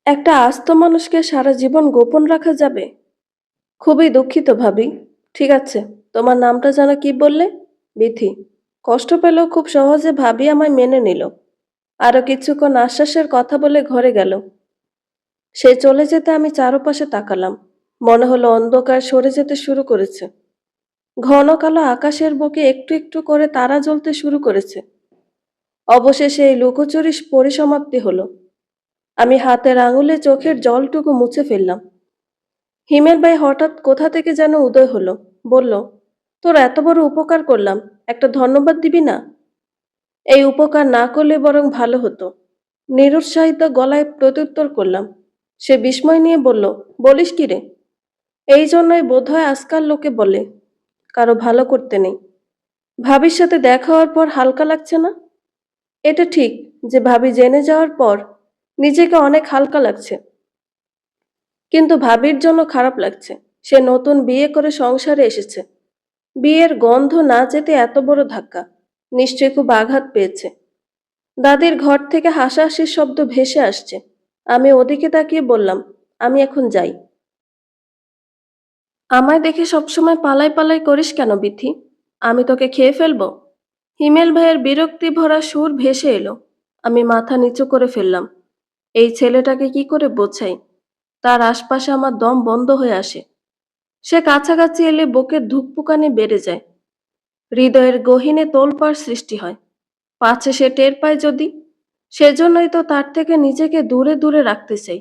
একটা আস্ত মানুষকে সারা জীবন গোপন রাখা যাবে? খুবই দুঃখিত ভাবি। ঠিক আছে, তোমার নামটা যেন কি বললে? বিথি। কষ্ট পেলেও খুব সহজে ভাবি আমায় মেনে নিল। আরো কিছুক্ষণ আশ্বাসের কথা বলে ঘরে গেল। সে চলে যেতে আমি চারপাশে তাকালাম। মনে হলো অন্ধকার সরে যেতে শুরু করেছে। ঘন কালো আকাশের বুকে একটু একটু করে তারা জ্বলতে শুরু করেছে। অবশেষে এই লুকোচুরি পরিসমাপ্তি হলো। আমি হাতের আঙুলে চোখের জলটুকু মুছে ফেললাম। হিমেল ভাই হঠাৎ কোথা থেকে যেন উদয় হলো। বলল, তোর এত বড় উপকার করলাম, একটা ধন্যবাদ দিবি না? এই উপকার না করলে বরং ভালো হতো। নিরুৎসাহিত গলায় প্রত্যুত্তর করলাম। সে বিস্ময় নিয়ে বলল, বলিস কি রে? এই জন্যই বোধহয় আজকাল লোকে বলে, কারো ভালো করতে নেই। ভাবির সাথে দেখা হওয়ার পর হালকা লাগছে না? এটা ঠিক যে ভাবি জেনে যাওয়ার পর নিজেকে অনেক হালকা লাগছে। কিন্তু ভাবির জন্য খারাপ লাগছে। সে নতুন বিয়ে করে সংসারে এসেছে। বিয়ের গন্ধ না যেতে এত বড় ধাক্কা। নিশ্চয়ই খুব আঘাত পেয়েছে। দাদির ঘর থেকে হাসাহাসির শব্দ ভেসে আসছে। আমি ওদিকে তাকিয়ে বললাম, আমি এখন যাই। আমায় দেখে সবসময় পালাই পালাই করিস কেন বিথি? আমি তোকে খেয়ে ফেলবো? হিমেল ভাইয়ের বিরক্তি ভরা সুর ভেসে এলো। আমি মাথা নিচু করে ফেললাম। এই ছেলেটাকে কি করে বোঝাই? তার আশপাশে আমার দম বন্ধ হয়ে আসে। সে কাছাকাছি এলে বুকের ধুকপুকানি বেড়ে যায়। হৃদয়ের গহীনে তোলপাড় সৃষ্টি হয়। পাছে সে টের পায় যদি? সেজন্যই তো তার থেকে নিজেকে দূরে দূরে রাখতে চাই,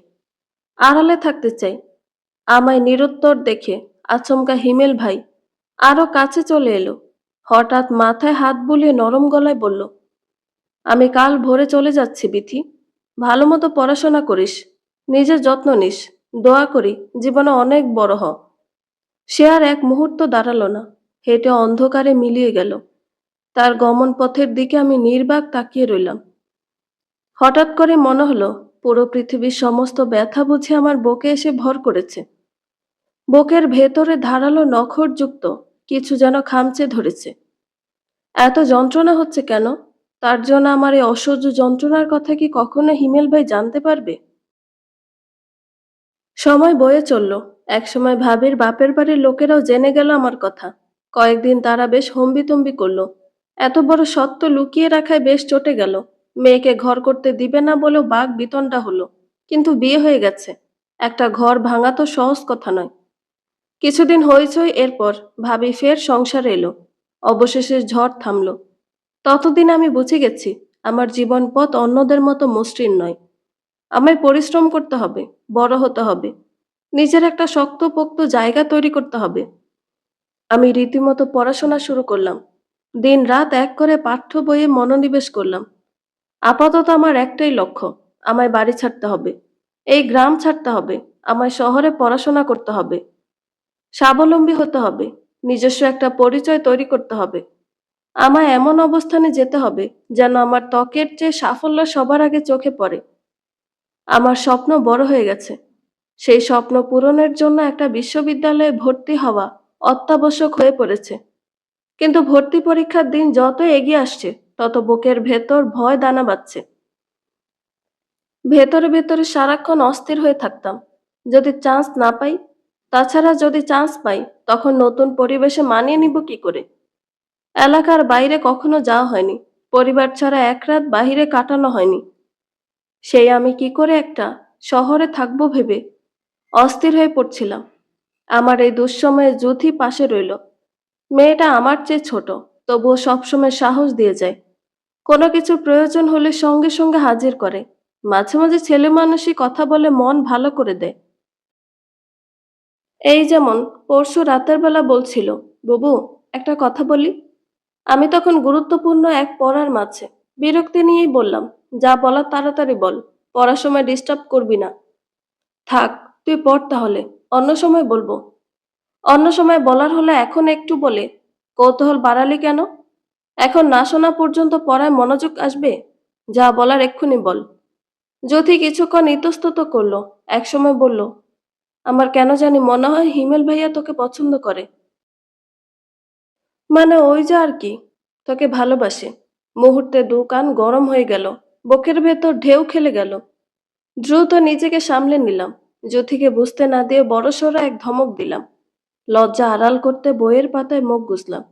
আড়ালে থাকতে চাই। আমায় নিরুত্তর দেখে আচমকা হিমেল ভাই আরো কাছে চলে এলো। হঠাৎ মাথায় হাত বুলিয়ে নরম গলায় বলল, আমি কাল ভোরে চলে যাচ্ছি বিথি। ভালো মতো পড়াশোনা করিস, নিজের যত্ন নিস। দোয়া করি জীবনে অনেক বড় হ। সে আর এক মুহূর্ত দাঁড়ালো না, হেঁটে অন্ধকারে মিলিয়ে গেল। তার গমন পথের দিকে আমি নির্বাক তাকিয়ে রইলাম। হঠাৎ করে মনে হলো পুরো পৃথিবীর সমস্ত ব্যথা বুঝে আমার বুকে এসে ভর করেছে। বুকের ভেতরে ধারালো নখরযুক্ত কিছু যেন খামচে ধরেছে। এত যন্ত্রণা হচ্ছে কেন? তার জন্য আমার এই অসহ্য যন্ত্রণার কথা কি কখনো হিমেল ভাই জানতে পারবে? সময় বয়ে চলল। একসময় ভাবির বাপের বাড়ির লোকেরাও জেনে গেল আমার কথা। কয়েকদিন তারা বেশ হম্বিতম্বি করলো। এত বড় সত্য লুকিয়ে রাখায় বেশ চটে গেল। মেয়েকে ঘর করতে দিবে না বলেও বাঘ বিতণ্ডা হলো। কিন্তু বিয়ে হয়ে গেছে। একটা ঘর ভাঙা তো সহজ কথা নয়। কিছুদিন হইচই, এরপর ভাবি ফের সংসারে এলো। অবশেষে ঝড় থামলো। ততদিন আমি বুঝে গেছি আমার জীবন পথ অন্যদের মতো মসৃণ নয়। আমায় পরিশ্রম করতে হবে, বড় হতে হবে, নিজের একটা শক্তপোক্ত জায়গা তৈরি করতে হবে। আমি রীতিমতো পড়াশোনা শুরু করলাম। দিন রাত এক করে পাঠ্য বইয়ে মনোনিবেশ করলাম। আপাতত আমার একটাই লক্ষ্য, আমায় বাড়ি ছাড়তে হবে, এই গ্রাম ছাড়তে হবে। আমায় শহরে পড়াশোনা করতে হবে, স্বাবলম্বী হতে হবে, নিজস্ব একটা পরিচয় তৈরি করতে হবে। আমায় এমন অবস্থানে যেতে হবে যেন আমার ত্বকের চেয়ে সাফল্য সবার আগে চোখে পড়ে। আমার স্বপ্ন বড় হয়ে গেছে। সেই স্বপ্ন পূরণের জন্য একটা বিশ্ববিদ্যালয়ে ভর্তি হওয়া অত্যাবশ্যক হয়ে পড়েছে। কিন্তু ভর্তি পরীক্ষার দিন যত এগিয়ে আসছে তত বুকের ভেতর ভয় দানা বাঁধছে। ভেতরে ভেতরে সারাক্ষণ অস্থির হয়ে থাকতাম, যদি চান্স না পাই। তাছাড়া যদি চান্স পাই তখন নতুন পরিবেশে মানিয়ে নিব কি করে? এলাকার বাইরে কখনো যাওয়া হয়নি, পরিবার ছাড়া এক রাত বাহিরে কাটানো হয়নি। সেই আমি কি করে একটা শহরে থাকবো ভেবে অস্থির হয়ে পড়ছিলাম। আমার এই দুঃসময়ে যুথি পাশে রইল। মেয়েটা আমার চেয়ে ছোট, তবুও সবসময় সাহস দিয়ে যায়। কোনো কিছুর প্রয়োজন হলে সঙ্গে সঙ্গে হাজির করে। মাঝে মাঝে ছেলে মানুষই কথা বলে মন ভালো করে দেয়। এই যেমন পরশু রাতের বেলা বলছিল, বুবু, একটা কথা বলি। আমি তখন গুরুত্বপূর্ণ এক পড়ার মাঝে বিরক্তি নিয়েই বললাম, যা বলার তাড়াতাড়ি বল, পড়ার সময় ডিস্টার্ব করবি না। থাক, তুই পড় তাহলে, অন্য সময় বলবো। অন্য সময় বলার হলে এখন একটু বলে কৌতূহল বাড়ালি কেন? এখন না শোনা পর্যন্ত পড়ায় মনোযোগ আসবে? যা বলার এক্ষুনি বল। জ্যোতি কিছুক্ষণ ইতস্তত করলো, একসময় বলল, আমার কেন জানি মনে হয় হিমেল ভাইয়া তোকে পছন্দ করে। মানে ওই যে আর কি, তোকে ভালোবাসে। মুহূর্তে দু কান গরম হয়ে গেল, বুকের ভেতর ঢেউ খেলে গেল। দ্রুত নিজেকে সামলে নিলাম, জ্যোতিকে বুঝতে না দিয়ে বড়সড় এক ধমক দিলাম। লজ্জা আড়াল করতে বইয়ের পাতায় মুখ গুজলাম।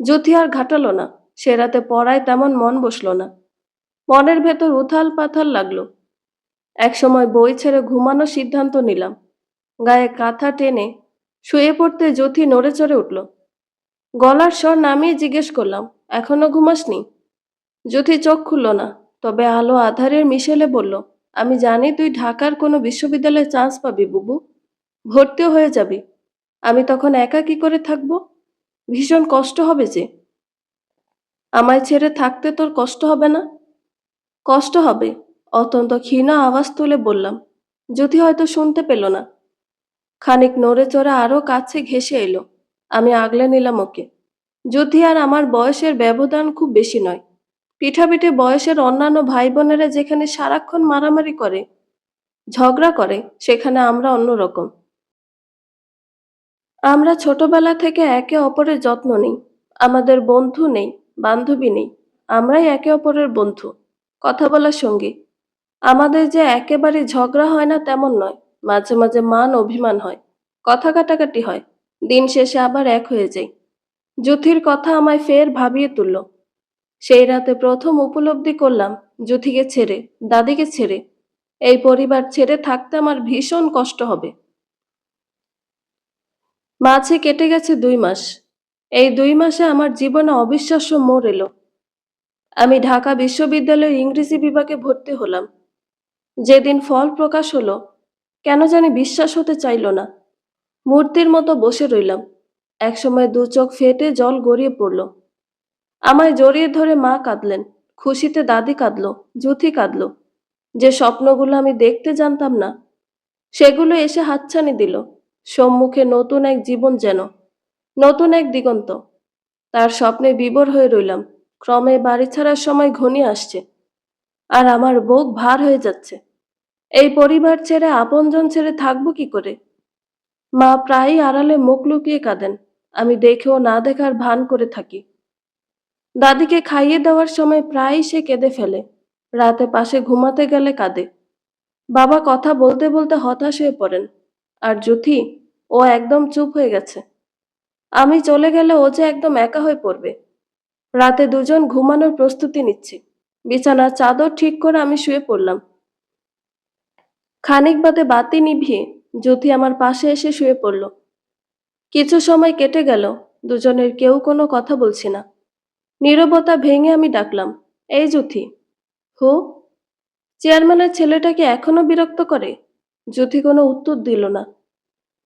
জ্যোতি আর ঘাটালো না, সে রাতে পড়ায় তেমন মন বসলো না। মনের ভেতর উথাল পাথাল লাগলো। একসময় বই ছেড়ে ঘুমানোর সিদ্ধান্ত নিলাম। গায়ে কাঁথা টেনে শুয়ে পড়তে জ্যোতি নড়ে চড়ে উঠল। গলার স্বর নামিয়ে জিজ্ঞেস করলাম, এখনো ঘুমাসনি? জ্যোতি চোখ খুলল না, তবে আলো আধারের মিশেলে বলল, আমি জানি তুই ঢাকার কোনো বিশ্ববিদ্যালয়ে চান্স পাবি বুবু, ভর্তিও হয়ে যাবি। আমি তখন একা কি করে থাকবো? ভীষণ কষ্ট হবে যে। আমায় ছেড়ে থাকতে তোর কষ্ট হবে না? কষ্ট হবে, অত্যন্ত ক্ষীণ আওয়াজ তুলে বললাম। জ্যোতি হয়তো শুনতে পেল না। খানিক নড়ে চড়ে আরো কাছে ঘেঁষে এলো। আমি আগলে নিলাম ওকে। জ্যোতি আর আমার বয়সের ব্যবধান খুব বেশি নয়। পিঠাপিঠি বয়সের অন্যান্য ভাই বোনেরা যেখানে সারাক্ষণ মারামারি করে, ঝগড়া করে, সেখানে আমরা অন্যরকম। আমরা ছোটবেলা থেকে একে অপরের যত্ন নিই। আমাদের বন্ধু নেই, বান্ধবী নেই, আমরাই একে অপরের বন্ধু, কথা বলার সঙ্গী। আমাদের যে একেবারে ঝগড়া হয় না তেমন নয়, মাঝে মাঝে মান অভিমান হয়, কথা কাটাকাটি হয়, দিন শেষে আবার এক হয়ে যাই। যুথির কথা আমায় ফের ভাবিয়ে তুলল। সেই রাতে প্রথম উপলব্ধি করলাম, যুথিকে ছেড়ে, দাদিকে ছেড়ে, এই পরিবার ছেড়ে থাকতে আমার ভীষণ কষ্ট হবে। মাঝে কেটে গেছে 2 মাস। এই 2 মাসে আমার জীবনে অবিশ্বাস্য মোড় এলো। আমি ঢাকা বিশ্ববিদ্যালয়ের ইংরেজি বিভাগে ভর্তি হলাম। যেদিন ফল প্রকাশ হলো, কেন জানি বিশ্বাস হতে চাইল না। মূর্তির মতো বসে রইলাম। একসময় 2 চোখ ফেটে জল গড়িয়ে পড়ল। আমায় জড়িয়ে ধরে মা কাঁদলেন, খুশিতে দাদি কাঁদলো, যুথি কাঁদলো। যে স্বপ্নগুলো আমি দেখতে জানতাম না, সেগুলো এসে হাতছানি দিল। সম্মুখে নতুন এক জীবন যেন, নতুন এক দিগন্ত। তার স্বপ্নে বিভোর হয়ে রইলাম। ক্রমে বাড়ি ছাড়ার সময় ঘনিয়ে আসছে, আর আমার বুক ভার হয়ে যাচ্ছে। এই পরিবার ছেড়ে, আপনজন ছেড়ে থাকবো কি করে? মা প্রায়ই আড়ালে মুখ লুকিয়ে কাঁদেন, আমি দেখেও না দেখার ভান করে থাকি। দাদিকে খাইয়ে দেওয়ার সময় প্রায়ই সে কেঁদে ফেলে, রাতে পাশে ঘুমাতে গেলে কাঁদে। বাবা কথা বলতে বলতে হতাশ হয়ে পড়েন। আর যুথি, ও একদম চুপ হয়ে গেছে। আমি চলে গেলে ও যে একদম একা হয়ে পড়বে। রাতে দুজন ঘুমানোর প্রস্তুতি নিচ্ছি। বিছানার চাদর ঠিক করে আমি শুয়ে পড়লাম। খানিক বাদে বাতি নিভিয়ে যুথি আমার পাশে এসে শুয়ে পড়ল। কিছু সময় কেটে গেল, দুজনের কেউ কোনো কথা বলছি না। নীরবতা ভেঙে আমি ডাকলাম, এই যুথি। হু? চেয়ারম্যানের ছেলেটা কি এখনো বিরক্ত করে? যুথি কোনো উত্তর দিল না।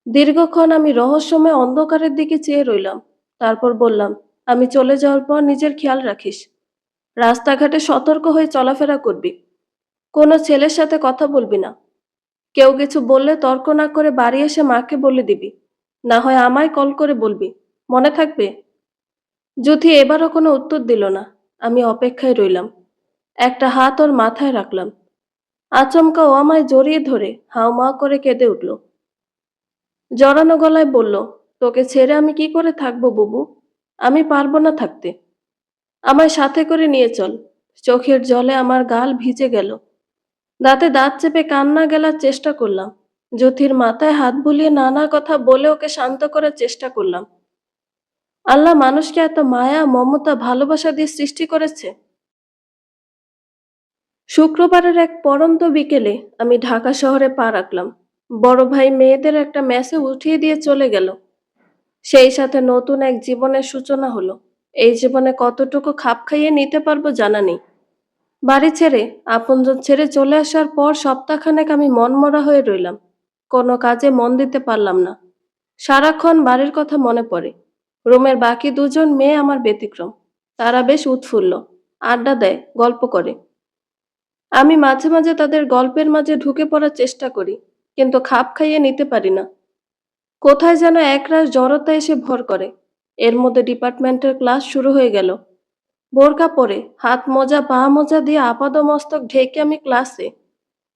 দীর্ঘক্ষণ আমি রহস্যময় অন্ধকারের দিকে চেয়ে রইলাম। তারপর বললাম, আমি চলে যাওয়ার পর নিজের খেয়াল রাখিস। রাস্তাঘাটে সতর্ক হয়ে চলাফেরা করবি। কোনো ছেলের সাথে কথা বলবি না। কেউ কিছু বললে তর্ক না করে বাড়ি এসে মাকে বলে দিবি, না হয় আমায় কল করে বলবি। মনে থাকবে? যুথি এবারও কোনো উত্তর দিল না। আমি অপেক্ষায় রইলাম। একটা হাত ওর মাথায় রাখলাম। আচমকা ও আমায় জড়িয়ে ধরে হাউমাউ করে কেঁদে উঠল। জড়ানো গলায় বলল, তোকে ছেড়ে আমি কি করে থাকবো বুবু? আমি পারবো না থাকতে। আমায় সাথে করে নিয়ে চল। চোখের জলে আমার গাল ভিজে গেল। দাঁতে দাঁত চেপে কান্না গেলার চেষ্টা করলাম। জ্যোতির মাথায় হাত বুলিয়ে নানা কথা বলে ওকে শান্ত করার চেষ্টা করলাম। আল্লাহ মানুষকে এত মায়া, মমতা, ভালোবাসা দিয়ে সৃষ্টি করেছে। শুক্রবারের এক পড়ন্ত বিকেলে আমি ঢাকা শহরে পা রাখলাম। বড় ভাই মেয়েদের একটা মেসে উঠিয়ে দিয়ে চলে গেল। সেই সাথে নতুন এক জীবনের সূচনা হলো। এই জীবনে কতটুকু খাপ খাইয়ে নিতে পারবো জানা নেই। বাড়ি ছেড়ে, আপনজন ছেড়ে চলে আসার পর সপ্তাহখানেক আমি মনমরা হয়ে রইলাম। কোনো কাজে মন দিতে পারলাম না। সারাক্ষণ বাড়ির কথা মনে পড়ে। রুমের বাকি দুজন মেয়ে আমার ব্যতিক্রম। তারা বেশ উৎফুল্ল, আড্ডা দেয়, গল্প করে। আমি মাঝে মাঝে তাদের গল্পের মাঝে ঢুকে পড়ার চেষ্টা করি, কিন্তু খাপ খাইয়ে নিতে পারি না। কোথায় যেন একরাশ জড়তা এসে ভর করে। এর মধ্যে ডিপার্টমেন্টের ক্লাস শুরু হয়ে গেল। বোরকা পরে, হাত মোজা পা মোজা দিয়ে আপাদমস্তক ঢেকে আমি ক্লাসে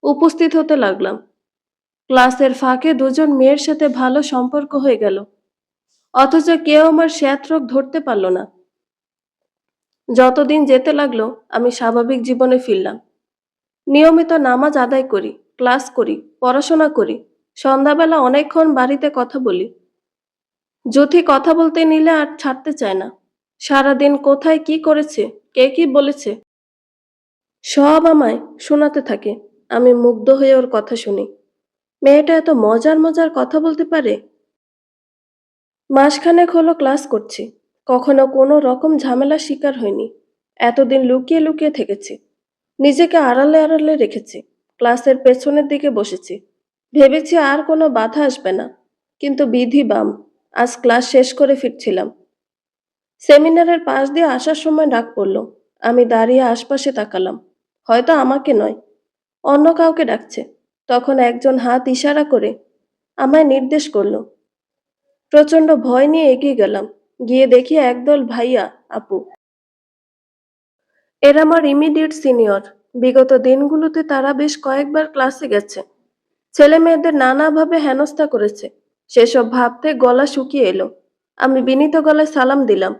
উপস্থিত হতে লাগলাম। ক্লাসের ফাঁকে দুজন মেয়ের সাথে ভালো সম্পর্ক হয়ে গেল, অথচ কেউ আমার শ্বেত রোগ ধরতে পারল না। যতদিন যেতে লাগলো আমি স্বাভাবিক জীবনে ফিরলাম। নিয়মিত নামাজ আদায় করি, ক্লাস করি, পড়াশোনা করি। সন্ধ্যাবেলা অনেকক্ষণ বাড়িতে কথা বলি। যুথি কথা বলতে নিলে আর ছাড়তে চায় না। সারাদিন কোথায় কি করেছে, কে কি বলেছে, সব আমায় শোনাতে থাকে। আমি মুগ্ধ হয়ে ওর কথা শুনি। মেয়েটা এত মজার মজার কথা বলতে পারে। মাসখানেক হলো ক্লাস করছি, কখনো কোনো রকম ঝামেলার শিকার হয়নি। এতদিন লুকিয়ে লুকিয়ে থেকেছি, নিজেকে আড়ালে আড়ালে রেখেছি। ক্লাসের পেছনের দিকে বসেছি, ভেবেছি আর কোনো বাধা আসবে না। কিন্তু বিধি বাম, আজ ক্লাস শেষ করে ফিরছিলাম। সেমিনারের পাশ দিয়ে আসার সময় ডাক পড়ল। আমি দাঁড়িয়ে আশপাশে তাকালাম। হয়তো আমাকে নয়, অন্য কাউকে ডাকছে। তখন একজন হাত ইশারা করে আমায় নির্দেশ করলো। প্রচন্ড ভয় নিয়ে এগিয়ে গেলাম। গিয়ে দেখি একদল ভাইয়া, আপু। এরা আমার ইমিডিয়েট সিনিয়র। বিগত দিনগুলোতে তারা বেশ কয়েকবার ক্লাসে গেছে, ছেলে মেয়েদের নানাভাবে হেনস্থা করেছে। সেসব ভাবতে গলা শুকিয়ে এলো। আমি বিনীত গলায় সালাম দিলাম।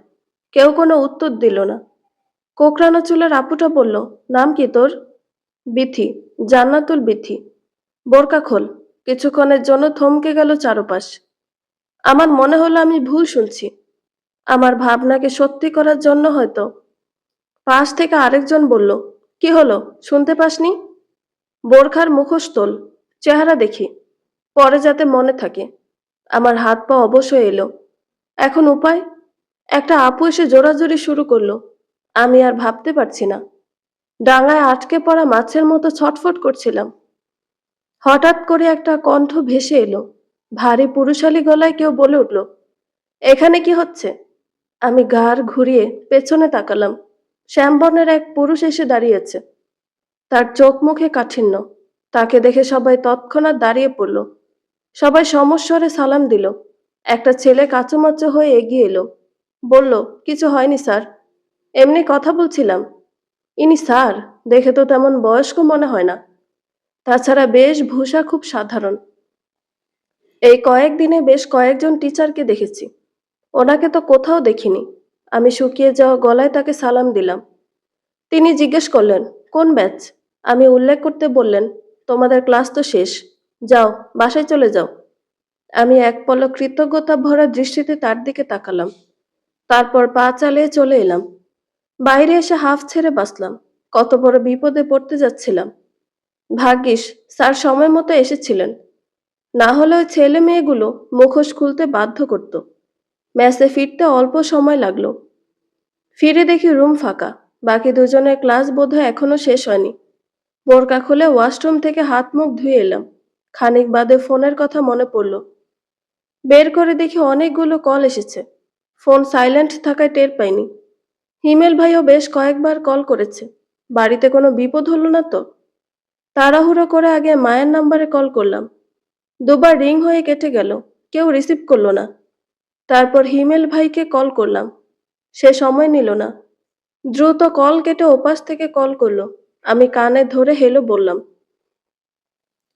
কেউ কোনো উত্তর দিল না। কোকড়ানো চুলের আপুটা বলল, নাম কি তোর? বিথি, জান্নাতুল বিথি। বোরকা খোল। কিছুক্ষণের জন্য থমকে গেল চারপাশ। আমার মনে হলো আমি ভুল শুনছি। আমার ভাবনাকে সত্যি করার জন্য হয়তো। পাশ থেকে আরেকজন বলল, কি হলো, শুনতে পাসনি? বোরখার মুখোশ তোল, চেহারা দেখি, পরে যাতে মনে থাকে। আমার হাত পা অবশ হয়ে এলো। এখন উপায়? একটা আপু এসে জোরাজুরি শুরু করলো। আমি আর ভাবতে পারছি না। ডাঙায় আটকে পড়া মাছের মতো ছটফট করছিলাম। হঠাৎ করে একটা কণ্ঠ ভেসে এলো। ভারী পুরুষালী গলায় কেউ বলে উঠল, এখানে কি হচ্ছে? আমি ঘাড় ঘুরিয়ে পেছনে তাকালাম। শ্যামবর্ণের এক পুরুষ এসে দাঁড়িয়েছে। তার চোখ মুখে কাঠিন্য। তাকে দেখে সবাই তৎক্ষণাৎ দাঁড়িয়ে পড়ল। সবাই সমস্বরে সালাম দিল। একটা ছেলে কাঁচুমাচু হয়ে এগিয়ে এলো। বলল, কিছু হয়নি স্যার, এমনি কথা বলছিলাম। ইনি স্যার? দেখে তো তেমন বয়স্ক মনে হয় না। তাছাড়া বেশভূষা খুব সাধারণ। এই কয়েকদিনে বেশ কয়েকজন টিচারকে দেখেছি, ওনাকে তো কোথাও দেখিনি। আমি শুকিয়ে যাওয়া গলায় তাকে সালাম দিলাম। তিনি জিজ্ঞেস করলেন, কোন ব্যাচ? আমি উল্লেখ করতে বললেন, তোমাদের ক্লাস তো শেষ, যাও বাসায় চলে যাও। আমি এক পলক কৃতজ্ঞতা ভরা দৃষ্টিতে তার দিকে তাকালাম। তারপর পা চালিয়ে চলে এলাম। বাইরে এসে হাঁফ ছেড়ে বাঁচলাম। কত বড় বিপদে পড়তে যাচ্ছিলাম। ভাগ্যিস স্যার সময় মতো এসেছিলেন, না হলে ওই ছেলে মেয়েগুলো মুখোশ খুলতে বাধ্য করত। মেসে ফিরতে অল্প সময় লাগলো। ফিরে দেখি রুম ফাঁকা। বাকি দুজনের ক্লাস বোধহয় এখনো শেষ হয়নি। বোরকা খুলে ওয়াশরুম থেকে হাত মুখ ধুয়ে এলাম। খানিক বাদে ফোনের কথা মনে পড়ল। বের করে দেখি অনেকগুলো কল এসেছে। ফোন সাইলেন্ট থাকায় টের পাইনি। হিমেল ভাইও বেশ কয়েকবার কল করেছে। বাড়িতে কোনো বিপদ হলো না তো? তাড়াহুড়ো করে আগে মায়ের নাম্বারে কল করলাম। দুবার রিং হয়ে কেটে গেল, কেউ রিসিভ করলো না। তারপর হিমেল ভাইকে কল করলাম, সে সময় নিল না। দ্রুত কল কেটে ওপাশ থেকে কল করলো। আমি কানে ধরে হেলো বললাম।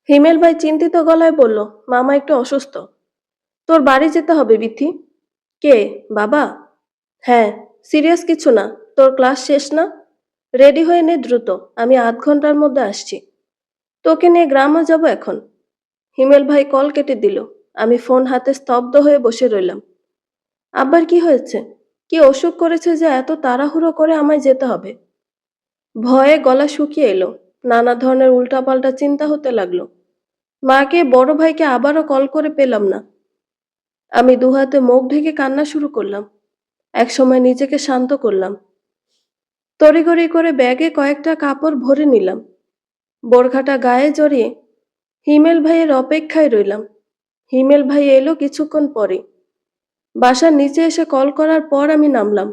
হিমেল ভাই চিন্তিত গলায় বলল, মামা একটু অসুস্থ, তোর বাড়ি যেতে হবে বিথি। কে? বাবা? হ্যাঁ। সিরিয়াস কিছু না, তোর ক্লাস শেষ না? রেডি হয়ে নে দ্রুত, আমি আধ ঘন্টার মধ্যে আসছি। তোকে নিয়ে গ্রামে যাব এখন। হিমেল ভাই কল কেটে দিল। আমি ফোন হাতে স্তব্ধ হয়ে বসে রইলাম। আব্বার কি হয়েছে? কি অসুখ করেছে যে এত তাড়াহুড়ো করে আমায় যেতে হবে? ভয়ে গলা শুকিয়ে এলো। নানা ধরনের উল্টাপাল্টা চিন্তা হতে লাগলো। মাকে, বড় ভাইকে আবারও কল করে পেলাম না। আমি দুহাতে মুখ ঢেকে কান্না শুরু করলাম। একসময় নিজেকে শান্ত করলাম। তড়িঘড়ি করে ব্যাগে কয়েকটা কাপড় ভরে নিলাম। বোরখাটা গায়ে জড়িয়ে হিমেল ভাইয়ের অপেক্ষায় রইলাম। হিমেল ভাই এলো কিছুক্ষণ পরে। বাসার নিচে এসে কল করার পর আমি নামলাম।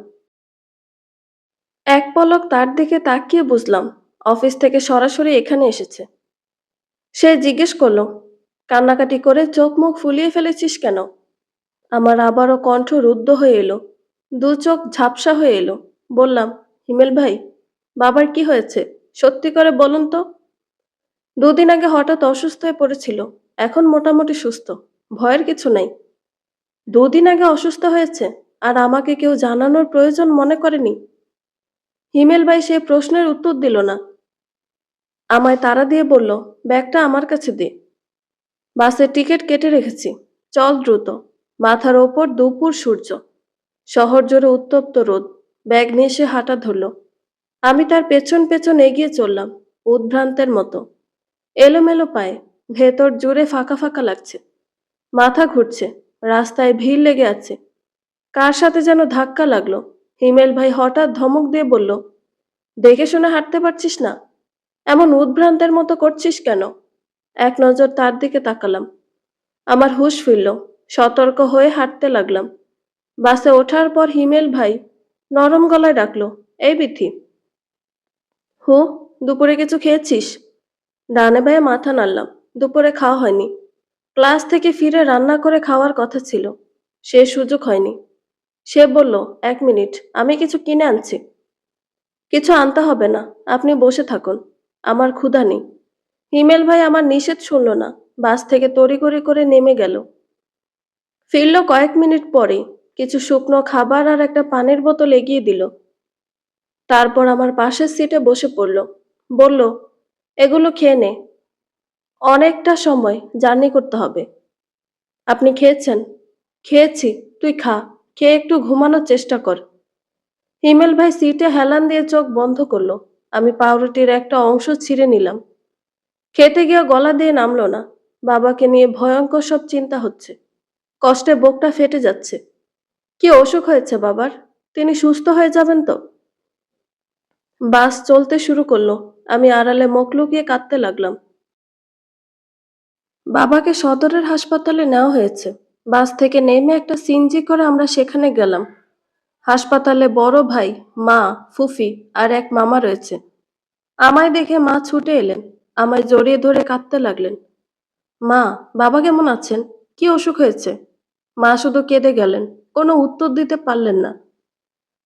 এক পলক তার দিকে তাকিয়ে বুঝলাম অফিস থেকে সরাসরি এখানে এসেছে। সে জিজ্ঞেস করলো, কান্নাকাটি করে চোখ মুখ ফুলিয়ে ফেলেছিস কেন? আমার আবারও কণ্ঠ রুদ্ধ হয়ে এলো, দু চোখ ঝাপসা হয়ে এলো। বললাম, হিমেল ভাই, বাবার কি হয়েছে? সত্যি করে বলুন তো। দুদিন আগে হঠাৎ অসুস্থ হয়ে পড়েছিল, এখন মোটামুটি সুস্থ, ভয়ের কিছু নাই। দুদিন আগে অসুস্থ হয়েছে আর আমাকে কেউ জানানোর প্রয়োজন মনে করেনি? হিমেল ভাই সে প্রশ্নের উত্তর দিল না। আমায় তাড়া দিয়ে বলল, ব্যাগটা আমার কাছে দে। বাসের টিকিট কেটে রেখেছি, চল দ্রুত। মাথার ওপর দুপুর সূর্য, শহর জুড়ে উত্তপ্ত রোদ। ব্যাগ নিয়ে সে হাঁটা ধরল। আমি তার পেছন পেছন এগিয়ে চললাম, উদ্ভ্রান্তের মতো। এলোমেলো পায়ে, ভেতর জুড়ে ফাঁকা ফাঁকা লাগছে। মাথা ঘুরছে, রাস্তায় ভিড় লেগে আছে। কার সাথে যেন ধাক্কা লাগলো। হিমেল ভাই হঠাৎ ধমক দিয়ে বলল, দেখে শুনে হাঁটতে পারছিস না? এমন উদ্ভ্রান্তের মতো করছিস কেন? এক নজর তার দিকে তাকালাম। আমার হুঁশ ফিরল। সতর্ক হয়ে হাঁটতে লাগলাম। বাসে ওঠার পর হিমেল ভাই নরম গলায় ডাকলো, এই বিথি। হু, দুপুরে কিছু খেয়েছিস? ডানে বায়ে মাথা নাড়লাম। দুপুরে খাওয়া হয়নি। ক্লাস থেকে ফিরে রান্না করে খাওয়ার কথা ছিল, সে সুযোগ হয়নি। সে বলল, 1 মিনিট, আমি কিছু কিনে আনছি। কিছু আনতে হবে না, আপনি বসে থাকুন, আমার ক্ষুধা নেই। হিমেল ভাই আমার নিষেধ শুনল না, বাস থেকে তড়িঘড়ি করে নেমে গেল। ফিরল কয়েক মিনিট পরে, কিছু শুকনো খাবার আর একটা পানির বোতল এগিয়ে দিল। তারপর আমার পাশের সিটে বসে পড়ল। বলল, এগুলো খেয়ে নে, অনেকটা সময় জার্নি করতে হবে। আপনি খেয়েছেন? খেয়েছি, তুই খা, খেয়ে একটু ঘুমানোর চেষ্টা কর। হিমেল ভাই সিটে হেলান দিয়ে চোখ বন্ধ করলো। আমি পাউরুটির একটা অংশ ছিঁড়ে নিলাম। খেতে গিয়ে গলা দিয়ে নামলো না। বাবাকে নিয়ে ভয়ঙ্কর সব চিন্তা হচ্ছে। কষ্টে বুকটা ফেটে যাচ্ছে। কি অসুখ হয়েছে বাবার? তিনি সুস্থ হয়ে যাবেন তো? বাস চলতে শুরু করলো। আমি আড়ালে মুখ লুকিয়ে কাঁদতে লাগলাম। বাবাকে সদরের হাসপাতালে নেওয়া হয়েছে। বাস থেকে নেমে একটা সিএনজি করে আমরা সেখানে গেলাম। হাসপাতালে বড় ভাই, মা, ফুফি আর এক মামা রয়েছে। আমায় দেখে মা ছুটে এলেন, আমায় জড়িয়ে ধরে কাঁদতে লাগলেন। মা, বাবা কেমন আছেন? কি অসুখ হয়েছে? মা শুধু কেঁদে গেলেন, কোনো উত্তর দিতে পারলেন না।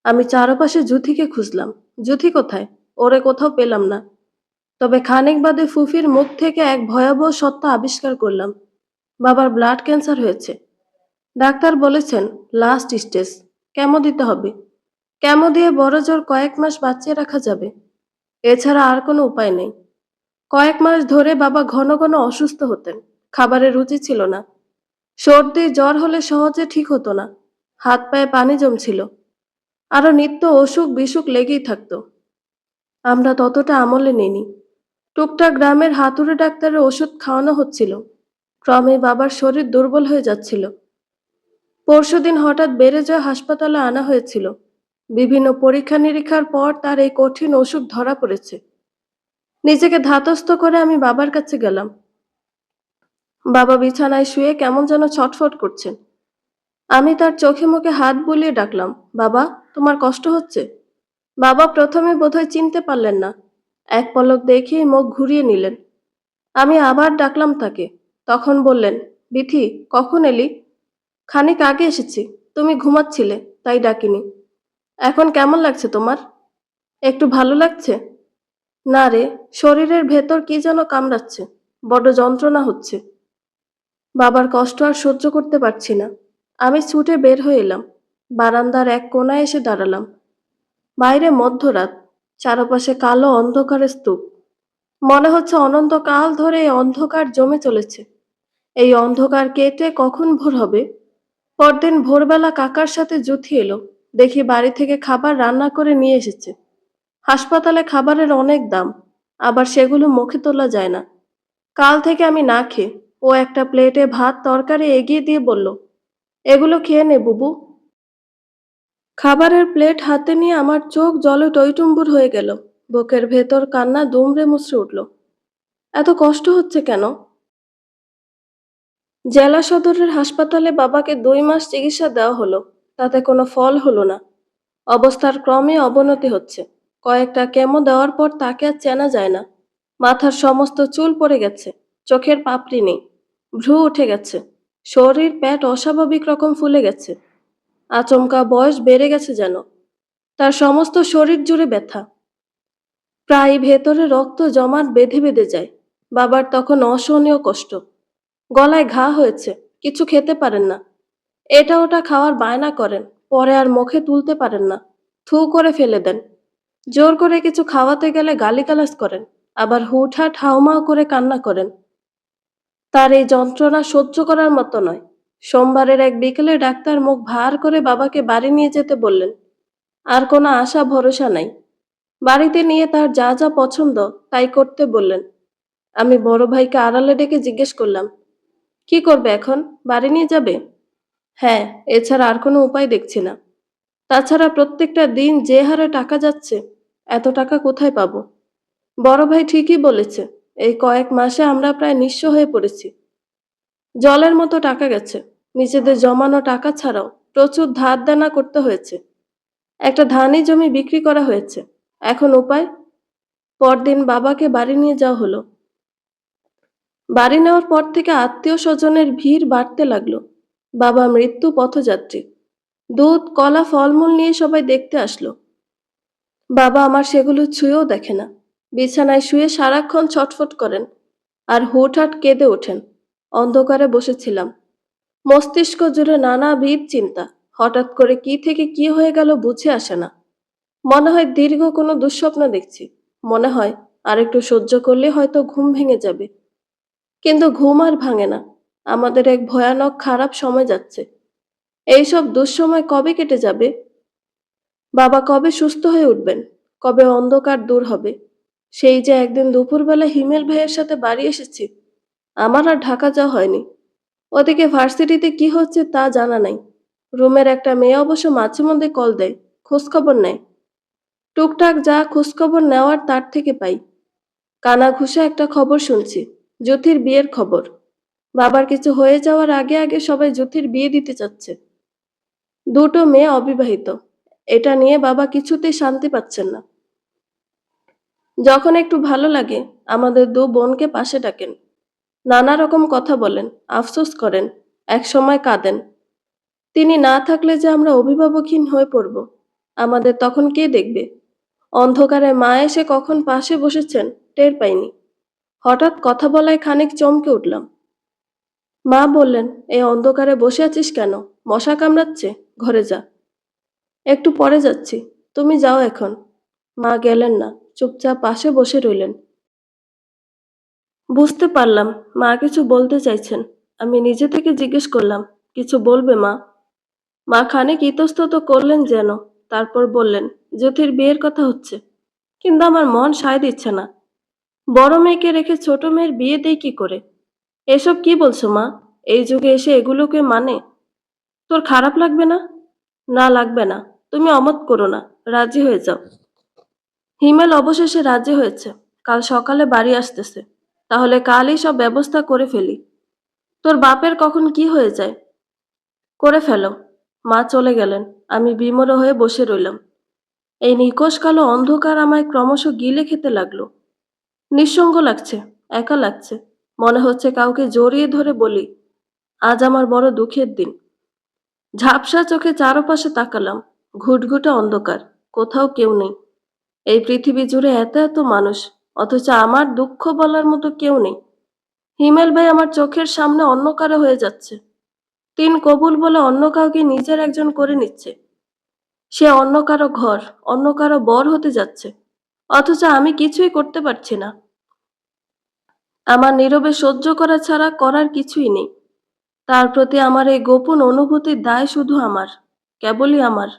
আমি চারপাশে জুথিকে খুঁজলাম। জুথি কোথায়? ওরে কোথাও পেলাম না। তবে খানিক বাদে ফুফির মুখ থেকে এক ভয়াবহ সত্য আবিষ্কার করলাম। বাবার ব্লাড ক্যান্সার হয়েছে। ডাক্তার বলেছেন লাস্ট স্টেজ, কেমো দিতে হবে। কেমো দিয়ে বড় জোর কয়েক মাস বাঁচিয়ে রাখা যাবে, এছাড়া আর কোনো উপায় নেই। কয়েক মাস ধরে বাবা ঘন ঘন অসুস্থ হতেন, খাবারের রুচি ছিল না। সর্দি জ্বর হলে সহজে ঠিক হতো না, হাত পায়ে পানি জমছিল। আরো নিত্য অসুখ বিসুখ লেগেই থাকতো। আমরা ততটা আমলে নিইনি। টুকটাক গ্রামের হাতুড়ে ডাক্তারের ওষুধ খাওয়ানো হচ্ছিল। ক্রমে বাবার শরীর দুর্বল হয়ে যাচ্ছিল। পরশুদিন হঠাৎ বেড়ে যাওয়া হাসপাতালে আনা হয়েছিল। বিভিন্ন পরীক্ষা নিরীক্ষার পর তার এই কঠিন অসুখ ধরা পড়েছে। নিজেকে ধাতস্থ করে আমি বাবার কাছে গেলাম। বাবা বিছানায় শুয়ে কেমন যেন ছটফট করছেন। আমি তার চোখে মুখে হাত বুলিয়ে ডাকলাম, বাবা, তোমার কষ্ট হচ্ছে? বাবা প্রথমে বোধহয় চিনতে পারলেন না। এক পলক দেখেই মুখ ঘুরিয়ে নিলেন। আমি আবার ডাকলাম তাকে। তখন বললেন, বিথি, কখন এলি? খানিক আগে এসেছি। তুমি ঘুমাচ্ছিলে, তাই ডাকিনি। এখন কেমন লাগছে তোমার? একটু ভালো লাগছে? না রে, শরীরের ভেতর কি যেন কামড়াচ্ছে। বড্ড যন্ত্রণা হচ্ছে। বাবার কষ্ট আর সহ্য করতে পারছি না। আমি ছুটে বের হয়ে এলাম। বারান্দার এক কোণায় এসে দাঁড়ালাম। বাইরে মধ্যরাত, চারপাশে কালো অন্ধকারের স্তূপ। মনে হচ্ছে অনন্তকাল ধরে এই অন্ধকার জমে চলেছে। এই অন্ধকার কেটে কখন ভোর হবে? পরদিন ভোরবেলা কাকার সাথে জুথি এলো। দেখি বাড়ি থেকে খাবার রান্না করে নিয়ে এসেছে। হাসপাতালে খাবারের অনেক দাম, আবার সেগুলো মুখে তোলা যায় না। কাল থেকে আমি না খেয়ে, ও একটা প্লেটে ভাত তরকারি এগিয়ে দিয়ে বলল, এগুলো খেয়ে নে বুবু। খাবারের প্লেট হাতে নিয়ে আমার চোখ জলে টইটুম্বুর হয়ে গেল। বুকের ভেতর কান্না দুমড়ে মুচড়ে উঠল। এত কষ্ট হচ্ছে কেন? জেলা সদরের হাসপাতালে বাবাকে 2 মাস চিকিৎসা দেওয়া হলো, তাতে কোনো ফল হলো না। অবস্থার ক্রমে অবনতি হচ্ছে। কয়েকটা কেমো দেওয়ার পর তাকে আর চেনা যায় না। মাথার সমস্ত চুল পড়ে গেছে, চোখের পাপড়ি নেই, ভ্রু উঠে গেছে, শরীর পেট অস্বাভাবিক রকম ফুলে গেছে। আচমকা বয়স বেড়ে গেছে যেন। তার সমস্ত শরীর জুড়ে ব্যথা, প্রায় ভেতরে রক্ত জমাট বেঁধে বেঁধে যায়। বাবার তখন অসহনীয় কষ্ট। গলায় ঘা হয়েছে, কিছু খেতে পারেন না। এটা ওটা খাওয়ার বায়না করেন, পরে আর মুখে তুলতে পারেন না। থু করে ফেলে দেন। জোর করে কিছু খাওয়াতে গেলে গালিগালাজ করেন, আবার হুটহাট হাউমাউ করে কান্না করেন। তার এই যন্ত্রণা সহ্য করার মতো নয়। সোমবারের এক বিকেলে ডাক্তার মুখ ভার করে বাবাকে বাড়ি নিয়ে যেতে বললেন। আর কোনো আশা ভরসা নাই। বাড়িতে নিয়ে তার যা যা পছন্দ তাই করতে বললেন। আমি বড় ভাইকে আড়ালে ডেকে জিজ্ঞেস করলাম, কি করবে এখন? বাড়ি নিয়ে যাবে? হ্যাঁ, এছাড়া আর কোনো উপায় দেখছি না। তাছাড়া প্রত্যেকটা দিন যে হারে টাকা যাচ্ছে, এত টাকা কোথায় পাবো? বড় ভাই ঠিকই বলেছে। এই কয়েক মাসে আমরা প্রায় নিঃস্ব হয়ে পড়েছি। জলের মতো টাকা গেছে। নিজেদের জমানো টাকা ছাড়াও প্রচুর ধার দেনা করতে হয়েছে। একটা ধানি জমি বিক্রি করা হয়েছে। এখন উপায়? পরদিন বাবাকে বাড়ি নিয়ে যাওয়া হলো। বাড়ি নেওয়ার পর থেকে আত্মীয় স্বজনের ভিড় বাড়তে লাগলো। বাবা মৃত্যু পথযাত্রী। দুধ, কলা, ফলমূল নিয়ে সবাই দেখতে আসলো। বাবা আমার সেগুলো ছুঁয়েও দেখে না। বিছানায় শুয়ে সারাক্ষণ ছটফট করেন আর হুটহাট কেঁদে ওঠেন। অন্ধকারে বসেছিলাম। মস্তিষ্ক জুড়ে নানাবিধ চিন্তা। হঠাৎ করে কি থেকে কি হয়ে গেল বুঝে আসে না। মনে হয় দীর্ঘ কোনো দুঃস্বপ্ন দেখছি। মনে হয় আর একটু সহ্য করলে হয়তো ঘুম ভেঙে যাবে। কিন্তু ঘুম আর ভাঙে না। আমাদের এক ভয়ানক খারাপ সময় যাচ্ছে। এইসব দুঃসময় কবে কেটে যাবে? বাবা কবে সুস্থ হয়ে উঠবেন? কবে অন্ধকার দূর হবে? সেই যে একদিন দুপুরবেলা হিমেল ভাইয়ের সাথে বাড়ি এসেছি, আমার আর ঢাকা যাওয়া হয়নি। ওদিকে ভার্সিটিতে কি হচ্ছে তা জানা নাই। রুমের একটা মেয়ে অবশ্য মাঝে মধ্যে কল দেয়, খোঁজখবর নেয়। টুকটাক যা খোঁজখবর নেওয়ার তার থেকে পাই। কানা ঘুষে একটা খবর শুনছি, জ্যোতির বিয়ের খবর। বাবার কিছু হয়ে যাওয়ার আগে আগে সবাই জ্যোতির বিয়ে দিতে চাচ্ছে। দুটো মেয়ে অবিবাহিত। এটা নিয়ে বাবা কিছুতেই শান্তি পাচ্ছেন না। যখন একটু ভালো লাগে আমাদের 2 বোনকে পাশে ডাকেন। নানা রকম কথা বলেন, আফসোস করেন, একসময় কাঁদেন। তিনি না থাকলে যে আমরা অভিভাবকহীন হয়ে পড়ব, আমাদের তখন কে দেখবে? অন্ধকারে মা এসে কখন পাশে বসেছেন টের পাইনি। হঠাৎ কথা বলায় খানিক চমকে উঠলাম। মা বললেন, এই অন্ধকারে বসে আছিস কেন? মশা কামড়াচ্ছে, ঘরে যা। একটু পরে যাচ্ছি, তুমি যাও এখন। মা গেলেন না, চুপচাপ পাশে বসে রইলেন। বুঝতে পারলাম মা কিছু বলতে চাইছেন। আমি নিজে থেকে জিজ্ঞেস করলাম, কিছু বলবে মা? মা খানিক ইতস্তত করলেন যেন, তারপর বললেন, জ্যোতির বিয়ের কথা হচ্ছে, কিন্তু আমার মন সায় দিচ্ছে না। বড় মেয়েকে রেখে ছোট মেয়ের বিয়ে দেই কি করে? এসব কি বলছো মা? এই যুগে এসে এগুলোকে মানে? তোর খারাপ লাগবে না? না, লাগবে না। তুমি অমত করো না, রাজি হয়ে যাও। হিমেল অবশেষে রাজি হয়েছে। কাল সকালে বাড়ি আসতেছে। তাহলে কালই সব ব্যবস্থা করে ফেলি। তোর বাপের কখন কি হয়ে যায়? করে ফেলো। মা চলে গেলেন। আমি বিমোর হয়ে বসে রইলাম। এই নিকষ কালো অন্ধকার আমায় ক্রমশ গিলে খেতে লাগলো। নিঃসঙ্গ লাগছে, একা লাগছে। মনে হচ্ছে কাউকে জড়িয়ে ধরে বলি, আজ আমার বড় দুঃখের দিন। ঝাপসা চোখে চারপাশে তাকালাম। ঘুটঘুটে অন্ধকার। কোথাও কেউ নেই। এই পৃথিবী জুড়ে এত এত মানুষ, অথচ আমার দুঃখ বলার মতো কেউ নেই। হিমেল ভাই আমার চোখের সামনে অন্য কারো হয়ে যাচ্ছে। তিন কবুল বলে অন্য কাউকে নিজের একজন করে নিচ্ছে। সে অন্য কারো ঘর, অন্য কারো বর হতে যাচ্ছে। অথচ আমি কিছুই করতে পারছি না। আমার নীরবে সহ্য করা ছাড়া করার কিছুই নেই। তার প্রতি আমার এই গোপন অনুভূতির দায় শুধু আমার, কেবলই আমার।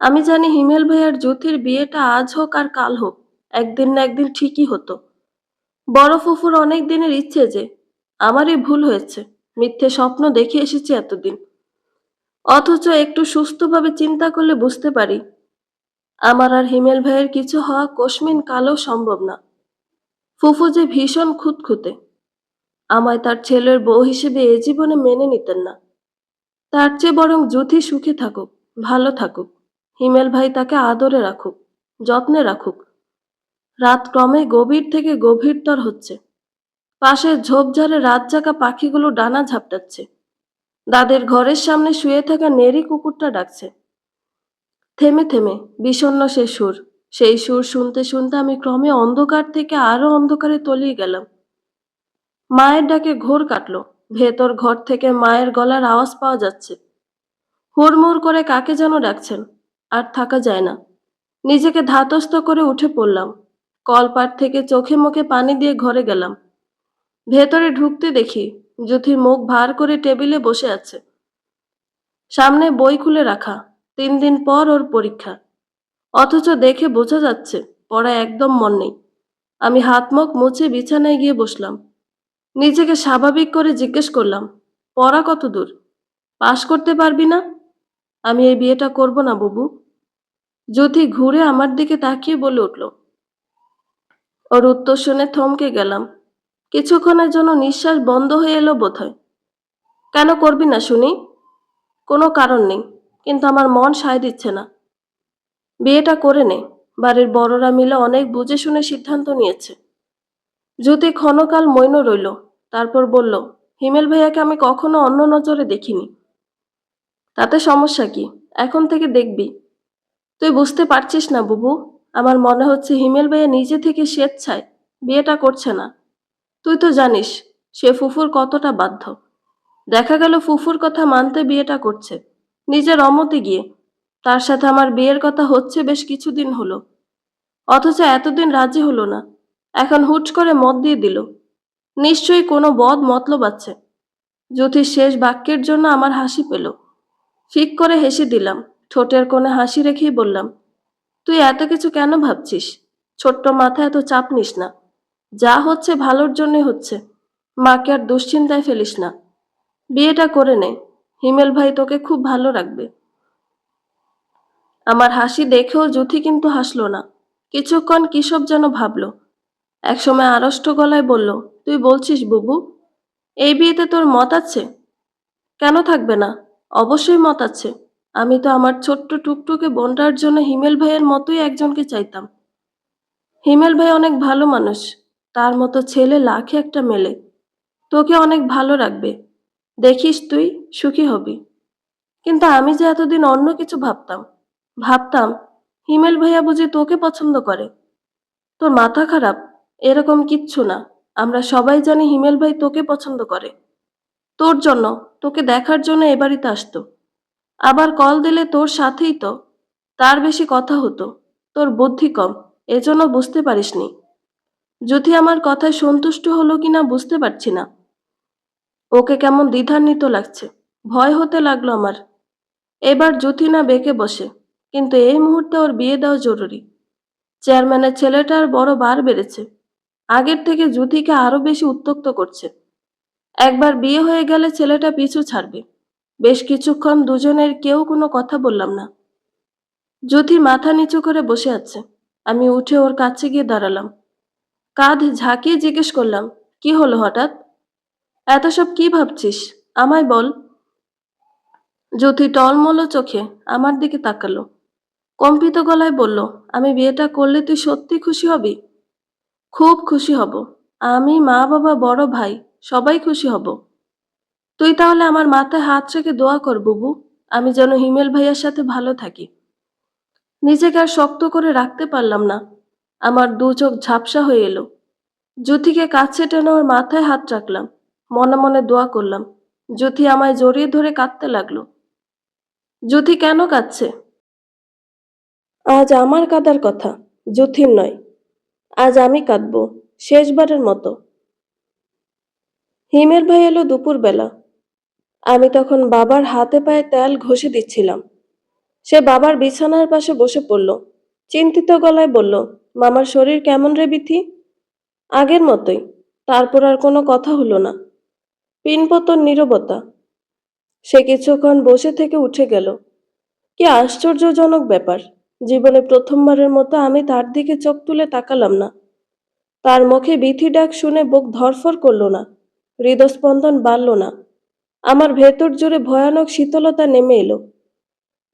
আমি জানি হিমেল ভাই আর জ্যোতির বিয়েটা আজ হোক আর কাল হোক, একদিন না একদিন ঠিকই হতো। বড় ফুফুর অনেক দিনের ইচ্ছে যে, আমারই ভুল হয়েছে, মিথ্যে স্বপ্ন দেখে এসেছি এতদিন। অথচ একটু সুস্থভাবে চিন্তা করলে বুঝতে পারি, আমার আর হিমেল ভাইয়ের কিছু হওয়া কোশমিন কালেও সম্ভব না। ফুফু যে ভীষণ খুঁতখুঁতে, আমায় তার ছেলের বউ হিসেবে এ জীবনে মেনে নিতেন না। তার চেয়ে বরং জ্যোতি সুখে থাকুক, ভালো থাকুক। হিমেল ভাই তাকে আদরে রাখুক, যত্নে রাখুক। রাত ক্রমে গভীর থেকে গভীরতর হচ্ছে। পাশের ঝোপঝাড়ে রাত জাগা পাখিগুলো ডানা ঝাপটাচ্ছে। দাদের ঘরের সামনে শুয়ে থাকা নেড়ি কুকুরটা ডাকছে থেমে থেমে, বিষণ্ণ সে সুর। সেই সুর শুনতে শুনতে আমি ক্রমে অন্ধকার থেকে আরো অন্ধকারে তলিয়ে গেলাম। মায়ের ডাকে ঘোর কাটলো। ভেতর ঘর থেকে মায়ের গলার আওয়াজ পাওয়া যাচ্ছে। হুড়মুড় করে কাকে যেন ডাকছেন। আর থাকা যায় না। নিজেকে ধাতস্থ করে উঠে পড়লাম। কলপাট থেকে চোখে মুখে পানি দিয়ে ঘরে গেলাম। ভেতরে ঢুকতে দেখি জ্যোতি মুখ ভার করে টেবিলে বসে আছে। সামনে বই খুলে রাখা। 3 দিন পর ওর পরীক্ষা। অথচ দেখে বোঝা যাচ্ছে পড়ায় একদম মন নেই। আমি হাত মুখ মুছে বিছানায় গিয়ে বসলাম। নিজেকে স্বাভাবিক করে জিজ্ঞেস করলাম, পড়া কত দূর? পাশ করতে পারবি না? আমি এই বিয়েটা করব না বুবু। জ্যোতি ঘুরে আমার দিকে তাকিয়ে বলে উঠল। ওর উত্তর শুনে থমকে গেলাম। কিছুক্ষণের জন্য নিঃশ্বাস বন্ধ হয়ে এলো বোধহয়। কেন করবি না শুনি? কোনো কারণ নেই, কিন্তু আমার মন সায় দিচ্ছে না। বিয়েটা করে নে। বাড়ির বড়রা মিলে অনেক বুঝে শুনে সিদ্ধান্ত নিয়েছে। জ্যোতি ক্ষণকাল মৌন রইল। তারপর বলল, হিমেল ভাইয়াকে আমি কখনো অন্য নজরে দেখিনি। তাতে সমস্যা কি? এখন থেকে দেখবি। তুই বুঝতে পারছিস না বুবু। আমার মনে হচ্ছে হিমেল ভাইয়া নিজে থেকে স্বেচ্ছায় বিয়েটা করছে না। তুই তো জানিস সে ফুফুর কতটা বাধ্য। দেখা গেল ফুফুর কথা মানতে বিয়েটা করছে, নিজের অমতে গিয়ে। তার সাথে আমার বিয়ের কথা হচ্ছে বেশ কিছুদিন হলো, অথচ এতদিন রাজি হলো না। এখন হুট করে মত দিয়ে দিল। নিশ্চয়ই কোনো বদ মতলব আছে। জ্যোতির শেষ বাক্যের জন্য আমার হাসি পেল। ফিক করে হেসে দিলাম। ঠোঁটের কোণে হাসি রেখেই বললাম, তুই এত কিছু কেন ভাবছিস? ছোট্ট মাথায় এত চাপ নিস না। যা হচ্ছে ভালোর জন্যই হচ্ছে। মাকে আর দুশ্চিন্তায় ফেলিস না। বিয়েটা করে নে। হিমেল ভাই তোকে খুব ভালো রাখবে। আমার হাসি দেখেও জ্যোতি কিন্তু হাসলো না। কিছুক্ষণ কিসব যেন ভাবলো। একসময় আড়ষ্ট গলায় বলল, তুই বলছিস বুবু, এই বিয়েতে তোর মত আছে? কেন থাকবে না? অবশ্যই মত আছে। আমি তো আমার ছোট্ট টুকটুকে বোনটার জন্য হিমেল ভাইয়ের মতোই একজনকে চাইতাম। হিমেল ভাই অনেক ভালো মানুষ। তার মতো ছেলে লাখে একটা মেলে। তোকে অনেক ভালো রাখবে। দেখিস তুই সুখী হবি। কিন্তু আমি যে এতদিন অন্য কিছু ভাবতাম। ভাবতাম হিমেল ভাইয়া বুঝি তোকে পছন্দ করে। তোর মাথা খারাপ? এরকম কিচ্ছু না। আমরা সবাই জানি হিমেল ভাই তোকে পছন্দ করে। তোর জন্য, তোকে দেখার জন্য এ বাড়িতে আসতো। আবার কল দিলে তোর সাথেই তো। তার বেশি কথা হতো। তোর বুদ্ধি কম, এজন্য বুঝতে পারিসনি। জ্যোতি আমার কথায় সন্তুষ্ট হলো কিনা বুঝতে পারছি না। ওকে কেমন দ্বিধান্বিত লাগছে। ভয় হতে লাগলো আমার। এবার জ্যোতি না বেঁকে বসে, কিন্তু এই মুহূর্তে ওর বিয়ে দেওয়া জরুরি। চেয়ারম্যানের ছেলেটার বড় বার বেড়েছে। আগের থেকে জ্যোতিকে আরো বেশি উত্ত্যক্ত করছে। একবার বিয়ে হয়ে গেলে ছেলেটা পিছু ছাড়বে। বেশ কিছুক্ষণ দুজনের কেউ কোনো কথা বললাম না। জ্যোতি মাথা নিচু করে বসে আছে। আমি উঠে ওর কাছে গিয়ে দাঁড়ালাম। কাঁধ ঝাঁকিয়ে জিজ্ঞেস করলাম, কি হলো হঠাৎ? এত সব কি ভাবছিস? আমায় বল। জ্যোতি টলমলো চোখে আমার দিকে তাকালো। কম্পিত গলায় বলল, আমি বিয়েটা করলে তুই সত্যি খুশি হবি? খুব খুশি হব। আমি, মা, বাবা, বড় ভাই সবাই খুশি হব। তুই তাহলে আমার মাথায় হাত রেখে দোয়া কর বুবু, আমি যেন হিমেল ভাইয়ার সাথে ভালো থাকি। নিজেকে আর শক্ত করে রাখতে পারলাম না। আমার দু চোখ ঝাপসা হয়ে এলো। জ্যোতিকে কাছে টেনে ওর মাথায় হাত রাখলাম। মনে মনে দোয়া করলাম। জ্যোতি আমায় জড়িয়ে ধরে কাঁদতে লাগলো। জ্যোতি কেন কাঁদছে? আজ আমার কাঁদার কথা, জ্যোতির নয়। আজ আমি কাঁদবো, শেষবারের মতো। হিমেল ভাই এলো দুপুরবেলা। আমি তখন বাবার হাতে পায়ে তেল ঘষে দিচ্ছিলাম। সে বাবার বিছানার পাশে বসে পড়ল। চিন্তিত গলায় বলল, মামার শরীর কেমন রে বিথি? আগের মতোই। তারপর আর কোনো কথা হলো না। পিনপতন নীরবতা। সে কিছুক্ষণ বসে থেকে উঠে গেল। কি আশ্চর্যজনক ব্যাপার! জীবনে প্রথমবারের মতো আমি তার দিকে চোখ তুলে তাকালাম না। তার মুখে বিথি ডাক শুনে বুক ধড়ফড় করল না, হৃদস্পন্দন বাড়ল না। আমার ভেতর জুড়ে ভয়ানক শীতলতা নেমে এলো।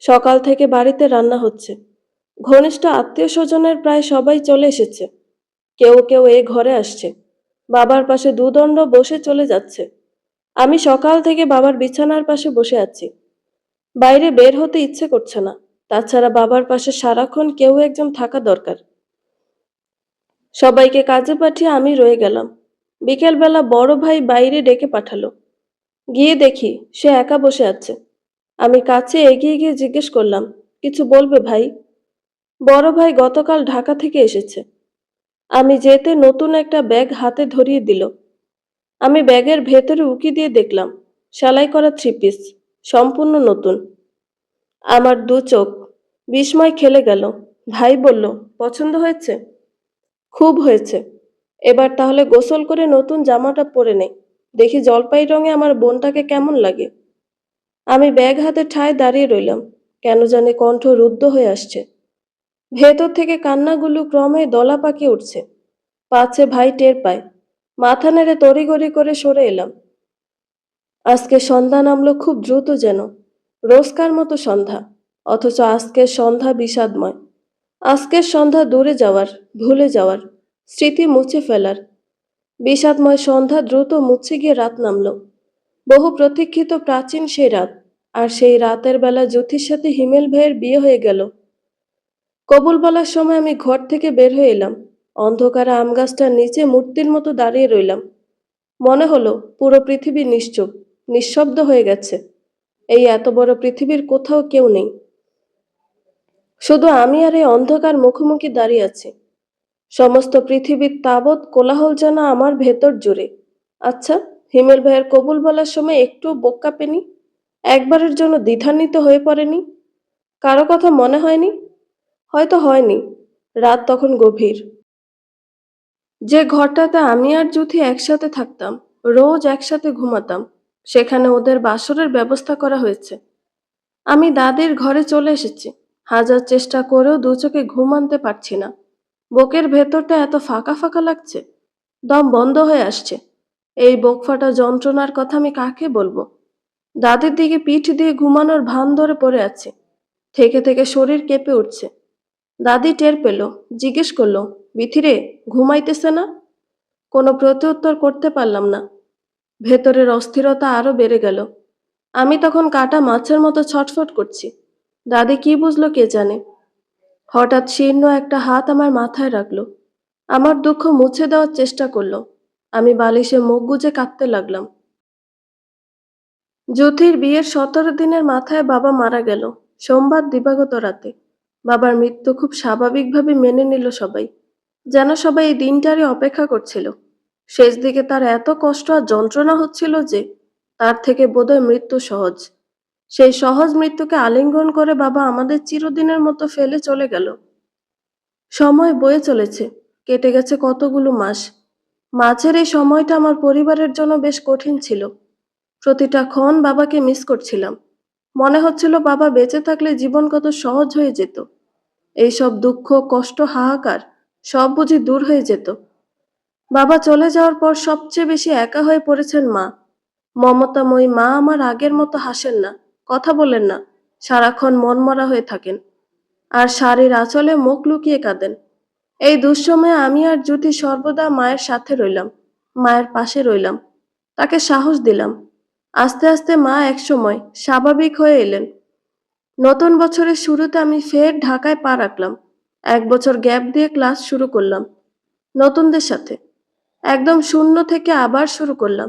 সকাল থেকে বাড়িতে রান্না হচ্ছে। ঘনিষ্ঠ আত্মীয় স্বজনের প্রায় সবাই চলে এসেছে। কেউ কেউ এ ঘরে আসছে। বাবার পাশে দুদণ্ড বসে চলে যাচ্ছে। আমি সকাল থেকে বাবার বিছানার পাশে বসে আছি। বাইরে বের হতে ইচ্ছে করছে না। তাছাড়া বাবার পাশে সারাক্ষণ কেউ একজন থাকা দরকার। সবাইকে কাজে পাঠিয়ে আমি রয়ে গেলাম। বিকেলবেলা বড় ভাই বাইরে ডেকে পাঠালো। গিয়ে দেখি সে একা বসে আছে। আমি কাছে এগিয়ে গিয়ে জিজ্ঞেস করলাম, কিছু বলবে ভাই? বড় ভাই গতকাল ঢাকা থেকে এসেছে। আমি যেতে নতুন একটা ব্যাগ হাতে ধরিয়ে দিল। আমি ব্যাগের ভেতরে উকি দিয়ে দেখলাম সেলাই করা থ্রি পিস, সম্পূর্ণ নতুন। আমার দু চোখ বিস্ময় খেলে গেল। ভাই বলল, পছন্দ হয়েছে? খুব হয়েছে। এবার তাহলে গোসল করে নতুন জামাটা পরে নে, দেখি জলপাই রঙে আমার বোনটাকে কেমন লাগে। আমি ব্যাগ হাতে ঠায় দাঁড়িয়ে রইলাম। কেন জানি কণ্ঠ রুদ্ধ হয়ে আসছে। ভেতর থেকে কান্নাগুলো ক্রমে দলা পাকিয়ে উঠছে। পাছে ভাই টের পায়। মাথা নেড়ে তড়িঘড়ি করে সরে এলাম। আজকে সন্ধ্যা নামলো খুব দ্রুত যেন। রোজকার মতো সন্ধ্যা, অথচ আজকের সন্ধ্যা বিষাদময়। আজকের সন্ধ্যা দূরে যাওয়ার, ভুলে যাওয়ার, স্মৃতি মুছে ফেলার। বিষাদময় সন্ধ্যা দ্রুত মুছে গিয়ে রাত নামল। বহু প্রতীক্ষিত প্রাচীন সেই রাত। আর সেই রাতের বেলা জ্যোতির সাথে হিমেল ভাইয়ের বিয়ে হয়ে গেল। কবুল বলার সময় আমি ঘর থেকে বের হয়ে এলাম। অন্ধকারে আম গাছটার নিচে মূর্তির মতো দাঁড়িয়ে রইলাম। মনে হলো পুরো পৃথিবী নিশ্চুপ, নিঃশব্দ হয়ে গেছে। এই এত বড় পৃথিবীর কোথাও কেউ নেই। শুধু আমি আর এই অন্ধকার মুখোমুখি দাঁড়িয়ে আছি। সমস্ত পৃথিবীর তাবৎ কোলাহল যেন আমার ভেতর জুড়ে। আচ্ছা, হিমেল ভাইয়ের কবুল বলার সময় একটু বুক কাঁপেনি? একবারের জন্য দ্বিধান্বিত হয়ে পড়েনি? কারো কথা মনে হয়নি? হয়তো হয়নি। রাত তখন গভীর। যে ঘরটাতে আমি আর জ্যোতি একসাথে থাকতাম, রোজ একসাথে ঘুমাতাম, সেখানে ওদের বাসরের ব্যবস্থা করা হয়েছে। আমি দাদির ঘরে চলে এসেছি। হাজার চেষ্টা করেও দু চোখে ঘুম আনতে পারছি না। বুকের ভেতরটা এত ফাঁকা ফাঁকা লাগছে। দম বন্ধ হয়ে আসছে। এই বুক ফাটা যন্ত্রণার কথা আমি কাকে বলবো? দাদির দিকে পিঠ দিয়ে ঘুমানোর ভান ধরে পড়ে আছে। থেকে থেকে শরীর কেঁপে উঠছে। দাদি টের পেল, জিজ্ঞেস করলো, বিথিরে, ঘুমাইতেছে না? কোনো প্রত্যুত্তর করতে পারলাম না। ভেতরের অস্থিরতা আরো বেড়ে গেল। আমি তখন কাটা মাছের মতো ছটফট করছি। দাদি কি বুঝলো কে জানে। হঠাৎ শীর্ণ একটা হাত আমার মাথায় রাখলো। আমার দুঃখ মুছে দেওয়ার চেষ্টা করলো। আমি বালিশে মুখ গুজে কাঁদতে লাগলাম। জ্যোতির বিয়ের 17 দিনের মাথায় বাবা মারা গেল। সোমবার দিবাগত রাতে। বাবার মৃত্যু খুব স্বাভাবিকভাবে মেনে নিল সবাই। যেন সবাই এই দিনটারই অপেক্ষা করছিল। শেষ দিকে তার এত কষ্ট আর যন্ত্রণা হচ্ছিল যে তার থেকে বোধহয় মৃত্যু সহজ। সেই সহজ মৃত্যুকে আলিঙ্গন করে বাবা আমাদের চিরদিনের মতো ফেলে চলে গেল। সময় বয়ে চলেছে। কেটে গেছে কতগুলো মাস। মাঝের এই সময়টা আমার পরিবারের জন্য বেশ কঠিন ছিল। প্রতিটা ক্ষণ বাবাকে মিস করছিলাম। মনে হচ্ছিল বাবা বেঁচে থাকলে জীবন কত সহজ হয়ে যেত। এইসব দুঃখ, কষ্ট, হাহাকার সব বুঝি দূর হয়ে যেত। বাবা চলে যাওয়ার পর সবচেয়ে বেশি একা হয়ে পড়েছেন মা। মমতাময়ী মা আমার আগের মতো হাসেন না, কথা বলেন না, সারাক্ষণ মনমরা হয়ে থাকেন। আর শাড়ির আঁচলে মুখ লুকিয়ে কাঁদেন। এই দুঃসময়ে আমি আর জ্যোতি সর্বদা মায়ের সাথে রইলাম, মায়ের পাশে রইলাম, তাকে সাহস দিলাম। আস্তে আস্তে মা একসময় স্বাভাবিক হয়ে এলেন। নতুন বছরের শুরুতে আমি ফের ঢাকায় পা রাখলাম। 1 বছর গ্যাপ দিয়ে ক্লাস শুরু করলাম নতুনদের সাথে। একদম শূন্য থেকে আবার শুরু করলাম,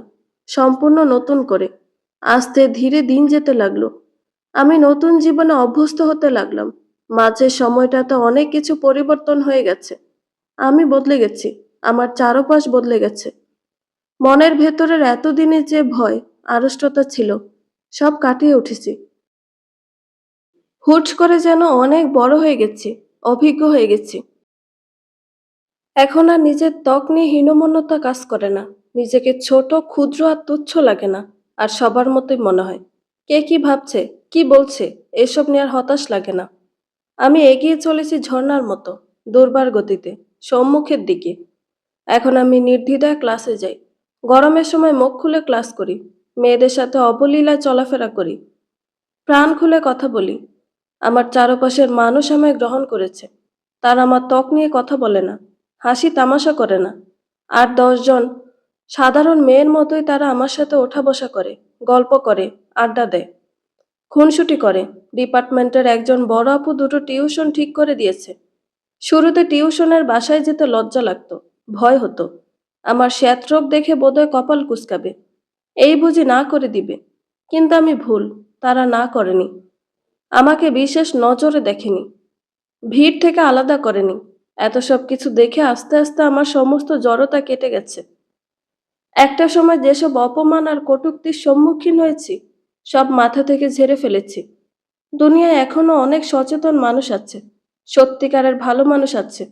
সম্পূর্ণ নতুন করে। আস্তে ধীরে দিন যেতে লাগলো, আমি নতুন জীবনে অভ্যস্ত হতে লাগলাম। মাঝের সময়টাতে অনেক কিছু পরিবর্তন হয়ে গেছে। আমি বদলে গেছি, আমার চারপাশ বদলে গেছে। মনের ভেতরের এতদিনের যে ভয়, আড়ষ্টতা ছিল, সব কাটিয়ে উঠেছি। হুট করে যেন অনেক বড় হয়ে গেছি, অভিজ্ঞ হয়ে গেছি। এখন আর নিজের ত্বক নিয়ে হীনমন্যতা কাজ করে না। নিজেকে ছোট, ক্ষুদ্র আর তুচ্ছ লাগে না। আর সবার মতোই মনে হয়। কে কি ভাবছে, কি বলছে, এসব নিয়ে আর হতাশ লাগে না। আমি এগিয়ে চলেছি ঝর্ণার মতো, দুর্বার গতিতে, সম্মুখের দিকে। এখন আমি নির্দ্বিধায় ক্লাসে যাই। গরমের সময় মুখ খুলে ক্লাস করি। মেয়েদের সাথে অবলীলায় চলাফেরা করি। প্রাণ খুলে কথা বলি। আমার চারপাশের মানুষ আমায় গ্রহণ করেছে। তারা আমার ত্বক নিয়ে কথা বলে না, হাসি তামাশা করে না। 8-10 জন সাধারণ মেয়ের মতোই তারা আমার সাথে ওঠা বসা করে, গল্প করে, আড্ডা দেয়, খুনসুটি করে। ডিপার্টমেন্টের একজন বড় আপু দুটো টিউশন ঠিক করে দিয়েছে। শুরুতে টিউশনের বাসায় যেতে লজ্জা লাগতো, ভয় হতো। আমার শ্বেতরোগ দেখে বোধহয় কপাল কুঁচকাবে, এই বুঝি না করে দিবে। কিন্তু আমি ভুল, তারা না করেনি। আমাকে বিশেষ নজরে দেখেনি, ভিড় থেকে আলাদা করেনি। এত সব কিছু দেখে আস্তে আস্তে আমার সমস্ত জড়তা কেটে গেছে। একটা সময় যেসব অপমান আর কটূক্তির সম্মুখীন হয়েছি, সব মাথা থেকে ঝেড়ে ফেলেছি। দুনিয়ায় এখনো অনেক সচেতন মানুষ আছে, সত্যিকারের ভালো মানুষ আছে,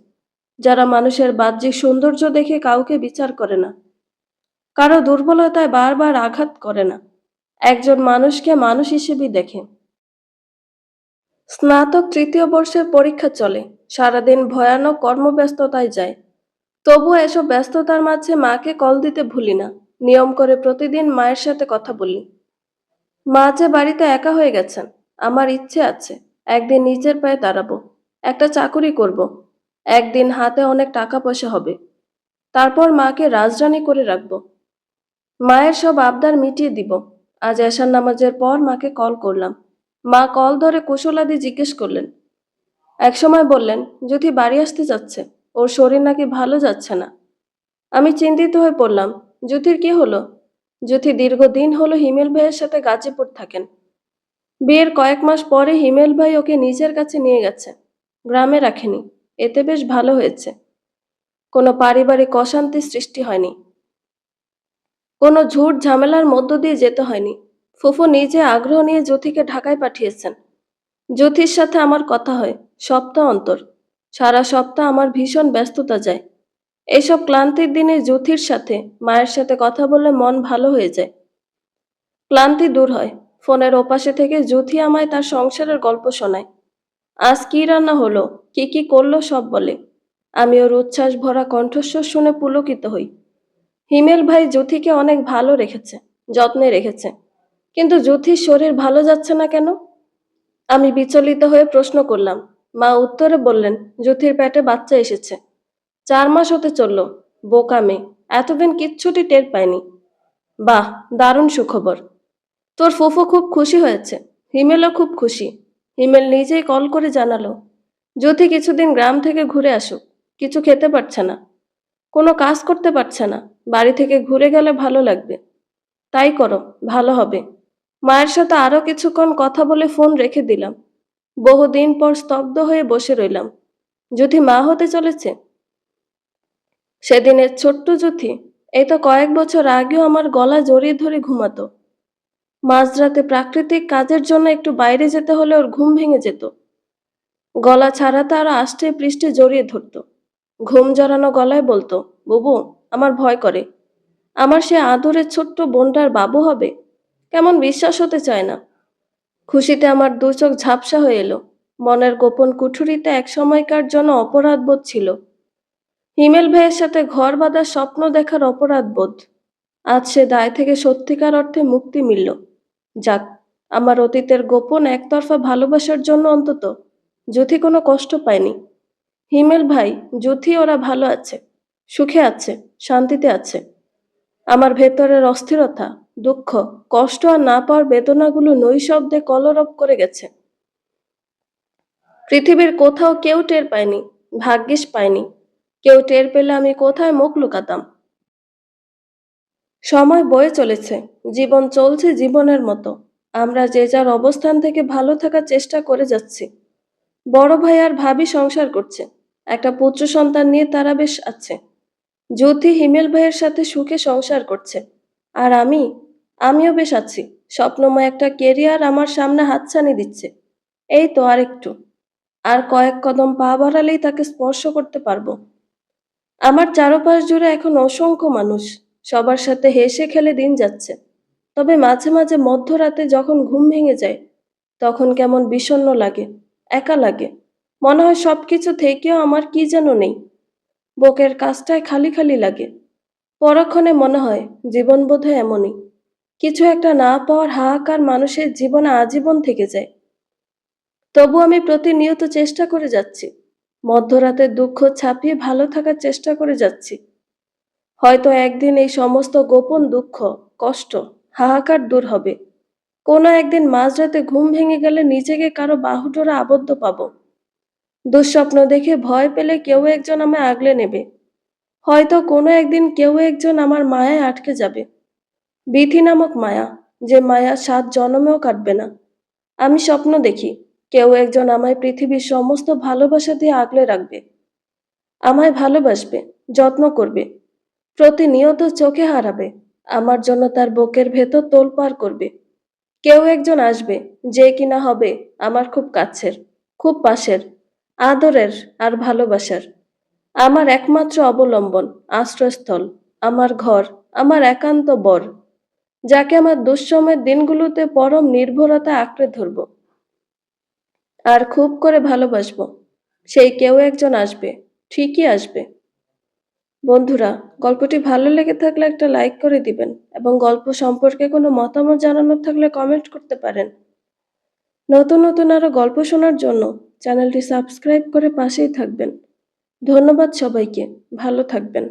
যারা মানুষের বাহ্যিক সৌন্দর্য দেখে কাউকে বিচার করে না, কারো দুর্বলতায় বারবার আঘাত করে না, একজন মানুষকে মানুষ হিসেবেই দেখে। স্নাতক 3য় বর্ষের পরীক্ষা চলে, সারাদিন ভয়ানক কর্মব্যস্ততায় যায়। তবুও এসব ব্যস্ততার মাঝে মাকে কল দিতে ভুলি না। নিয়ম করে প্রতিদিন মায়ের সাথে কথা বলি। মা যে বাড়িতে একা হয়ে গেছেন, আমার ইচ্ছে আছে একদিন নিজের পায়ে দাঁড়াবো, একটা চাকুরি করব, একদিন হাতে অনেক টাকা পয়সা হবে, তারপর মাকে রাজরানী করে রাখবো। মায়ের সব আবদার মিটিয়ে দিব। আজ এশার নামাজের পর মাকে কল করলাম। মা কল ধরে কুশলাদি জিজ্ঞেস করলেন। একসময় বললেন যুথি বাড়ি আসতে যাচ্ছে, ওর শরীর নাকি ভালো যাচ্ছে না। আমি চিন্তিত হয়ে পড়লাম। যুথির কি হলো? যুথি দীর্ঘদিন হলো হিমেল ভাইয়ের সাথে গাজীপুর থাকেন। বিয়ের কয়েক মাস পরে হিমেল ভাই ওকে নিজের কাছে নিয়ে গেছে, গ্রামে রাখেনি। এতে বেশ ভালো হয়েছে, কোনো পারিবারিক অশান্তি সৃষ্টি হয়নি, কোনো ঝুট ঝামেলার মধ্য দিয়ে যেতে হয়নি। ফুফু নিজে আগ্রহ নিয়ে যুথিকে ঢাকায় পাঠিয়েছেন। যুথির সাথে আমার কথা হয় সপ্তাহ অন্তর। সারা সপ্তাহ আমার ভীষণ ব্যস্ততা যায়। এইসব ক্লান্তির দিনে যুথির সাথে, মায়ের সাথে কথা বললে মন ভালো হয়ে যায়, ক্লান্তি দূর হয়। ফোনের ওপাশে থেকে যুথি আমায় তার সংসারের গল্প শোনায়। আজ কি রান্না হলো, কি কি করলো সব বলে। আমি ওর উচ্ছ্বাস ভরা কণ্ঠস্বর শুনে পুলকিত হই। হিমেল ভাই যুথিকে অনেক ভালো রেখেছে, যত্নে রেখেছে, কিন্তু যুথির শরীর ভালো যাচ্ছে না কেন? আমি বিচলিত হয়ে প্রশ্ন করলাম। মা উত্তরে বললেন যুথির পেটে বাচ্চা এসেছে, 4 মাস হতে চলল। বোকা মেয়ে, এতদিন কিচ্ছুটি টের পায়নি। বাহ, দারুণ সুখবর। তোর ফুফু খুব খুশি হয়েছে, হিমেলও খুব খুশি। হিমেল নিজেই কল করে জানালো যুথি কিছুদিন গ্রাম থেকে ঘুরে আসুক। কিছু খেতে পারছে না, কোনো কাজ করতে পারছে না, বাড়ি থেকে ঘুরে গেলে ভালো লাগবে। তাই করো, ভালো হবে। মায়ের সাথে আরো কিছুক্ষণ কথা বলে ফোন রেখে দিলাম। বহুদিন পর স্তব্ধ হয়ে বসে রইলাম। যুথি মা হতে চলেছে। সেদিনের ছোট্ট যুথি, এই তো কয়েক বছর আগেও আমার গলা জড়িয়ে ধরে ঘুমাতো। মাঝরাতে প্রাকৃতিক কাজের জন্য একটু বাইরে যেতে হলে ওর ঘুম ভেঙে যেত। গলা ছাড়াতে আরো আষ্টে পৃষ্ঠে জড়িয়ে ধরতো। ঘুম জড়ানো গলায় বলতো, বুবু, আমার ভয় করে। আমার সে আদরের ছোট্ট বোনটার বাবু হবে, কেমন বিশ্বাস হতে চায় না। খুশিতে আমার 2 চোখ ঝাপসা হয়ে এলো। মনের গোপন কুঠুরিতে এক সময়কার জন্য অপরাধ বোধ ছিল। হিমেল ভাইয়ের সাথে ঘর বাঁধার স্বপ্ন দেখার অপরাধ বোধ। আজ সে দায় থেকে সত্যিকার অর্থে মুক্তি মিলল। যাক, আমার অতীতের গোপন একতরফা ভালোবাসার জন্য অন্তত যুথি কোনো কষ্ট পায়নি। হিমেল ভাই, জ্যোতি ওরা ভালো আছে, সুখে আছে, শান্তিতে আছে। আমার ভেতরের অস্থিরতা, দুঃখ, কষ্ট আর না পাওয়ার বেদনাগুলো নৈশব্দে কলরব করে গেছে। পৃথিবীর কোথাও কেউ টের পায়নি, ভাগ্যিস পায়নি। কেউ টের পেলে আমি কোথায় মুখ লুকাতাম। সময় বয়ে চলেছে, জীবন চলছে জীবনের মতো। আমরা যে যার অবস্থান থেকে ভালো থাকার চেষ্টা করে যাচ্ছি। বড় ভাই আর ভাবি সংসার করছে, একটা পুত্র সন্তান নিয়ে তারা বেশ আছে। জ্যোতি হিমেল ভাইয়ের সাথে সুখে সংসার করছে। আর আমিও বেশ আছি। স্বপ্নময় একটা কেরিয়ার আমার সামনে হাতছানি দিচ্ছে। এই তো আরেকটু, আর কয়েক কদম পা বাড়ালেই তাকে স্পর্শ করতে পারবো। আমার চারপাশ জুড়ে এখন অসংখ্য মানুষ, সবার সাথে হেসে খেলে দিন যাচ্ছে। তবে মাঝে মাঝে মধ্যরাতে যখন ঘুম ভেঙে যায়, তখন কেমন বিষণ্ণ লাগে, একা লাগে। মনে হয় সবকিছু থেকেও আমার কি যেন নেই। বুকের কাছটায় খালি খালি লাগে। পরক্ষণে মনে হয় জীবন বোধহয় এমনই, কিছু একটা না পাওয়ার হাহাকার মানুষের জীবনে আজীবন থেকে যায়। তবু আমি প্রতিনিয়ত চেষ্টা করে যাচ্ছি, মধ্যরাতের দুঃখ ছাপিয়ে ভালো থাকার চেষ্টা করে যাচ্ছি। হয়তো একদিন এই সমস্ত গোপন দুঃখ, কষ্ট, হাহাকার দূর হবে। কোনো একদিন মাঝরাতে ঘুম ভেঙে গেলে নিজেকে কারো বাহুডোরে আবদ্ধ পাবো। দুঃস্বপ্ন দেখে ভয় পেলে কেউ একজন আমায় আগলে নেবে। হয়তো কোনো একদিন কেউ একজন আমার মায়ায় আটকে যাবে। বিধি নামক মায়া, যে মায়া 7 জনমেও কাটবে না। আমি স্বপ্ন দেখি কেউ একজন আমায় পৃথিবীর সমস্ত ভালোবাসা দিয়ে আগলে রাখবে, আমায় ভালোবাসবে, যত্ন করবে, প্রতিনিয়ত চোখে হারাবে, আমার জন্য তার বুকের ভেতর তোলপাড় করবে। কেউ একজন আসবে, যে কিনা হবে আমার খুব কাছের, খুব পাশের, আদরের আর ভালোবাসার, আমার একমাত্র অবলম্বন, আশ্রয়স্থল, আমার ঘর, আমার একান্ত বর, যাকে আমার দুঃসময়ের দিনগুলোতে পরম নির্ভরতা আঁকড়ে ধরব আর খুব করে ভালোবাসবো। সেই কেউ একজন আসবে, ঠিকই আসবে। বন্ধুরা, গল্পটি ভালো লেগে থাকলে একটা লাইক করে দিবেন এবং গল্প সম্পর্কে কোনো মতামত জানানোর থাকলে কমেন্ট করতে পারেন। নতুন নতুন আরো গল্প শোনার জন্য চ্যানেলটি সাবস্ক্রাইব করে পাশেই থাকবেন। ধন্যবাদ সবাইকে, ভালো থাকবেন।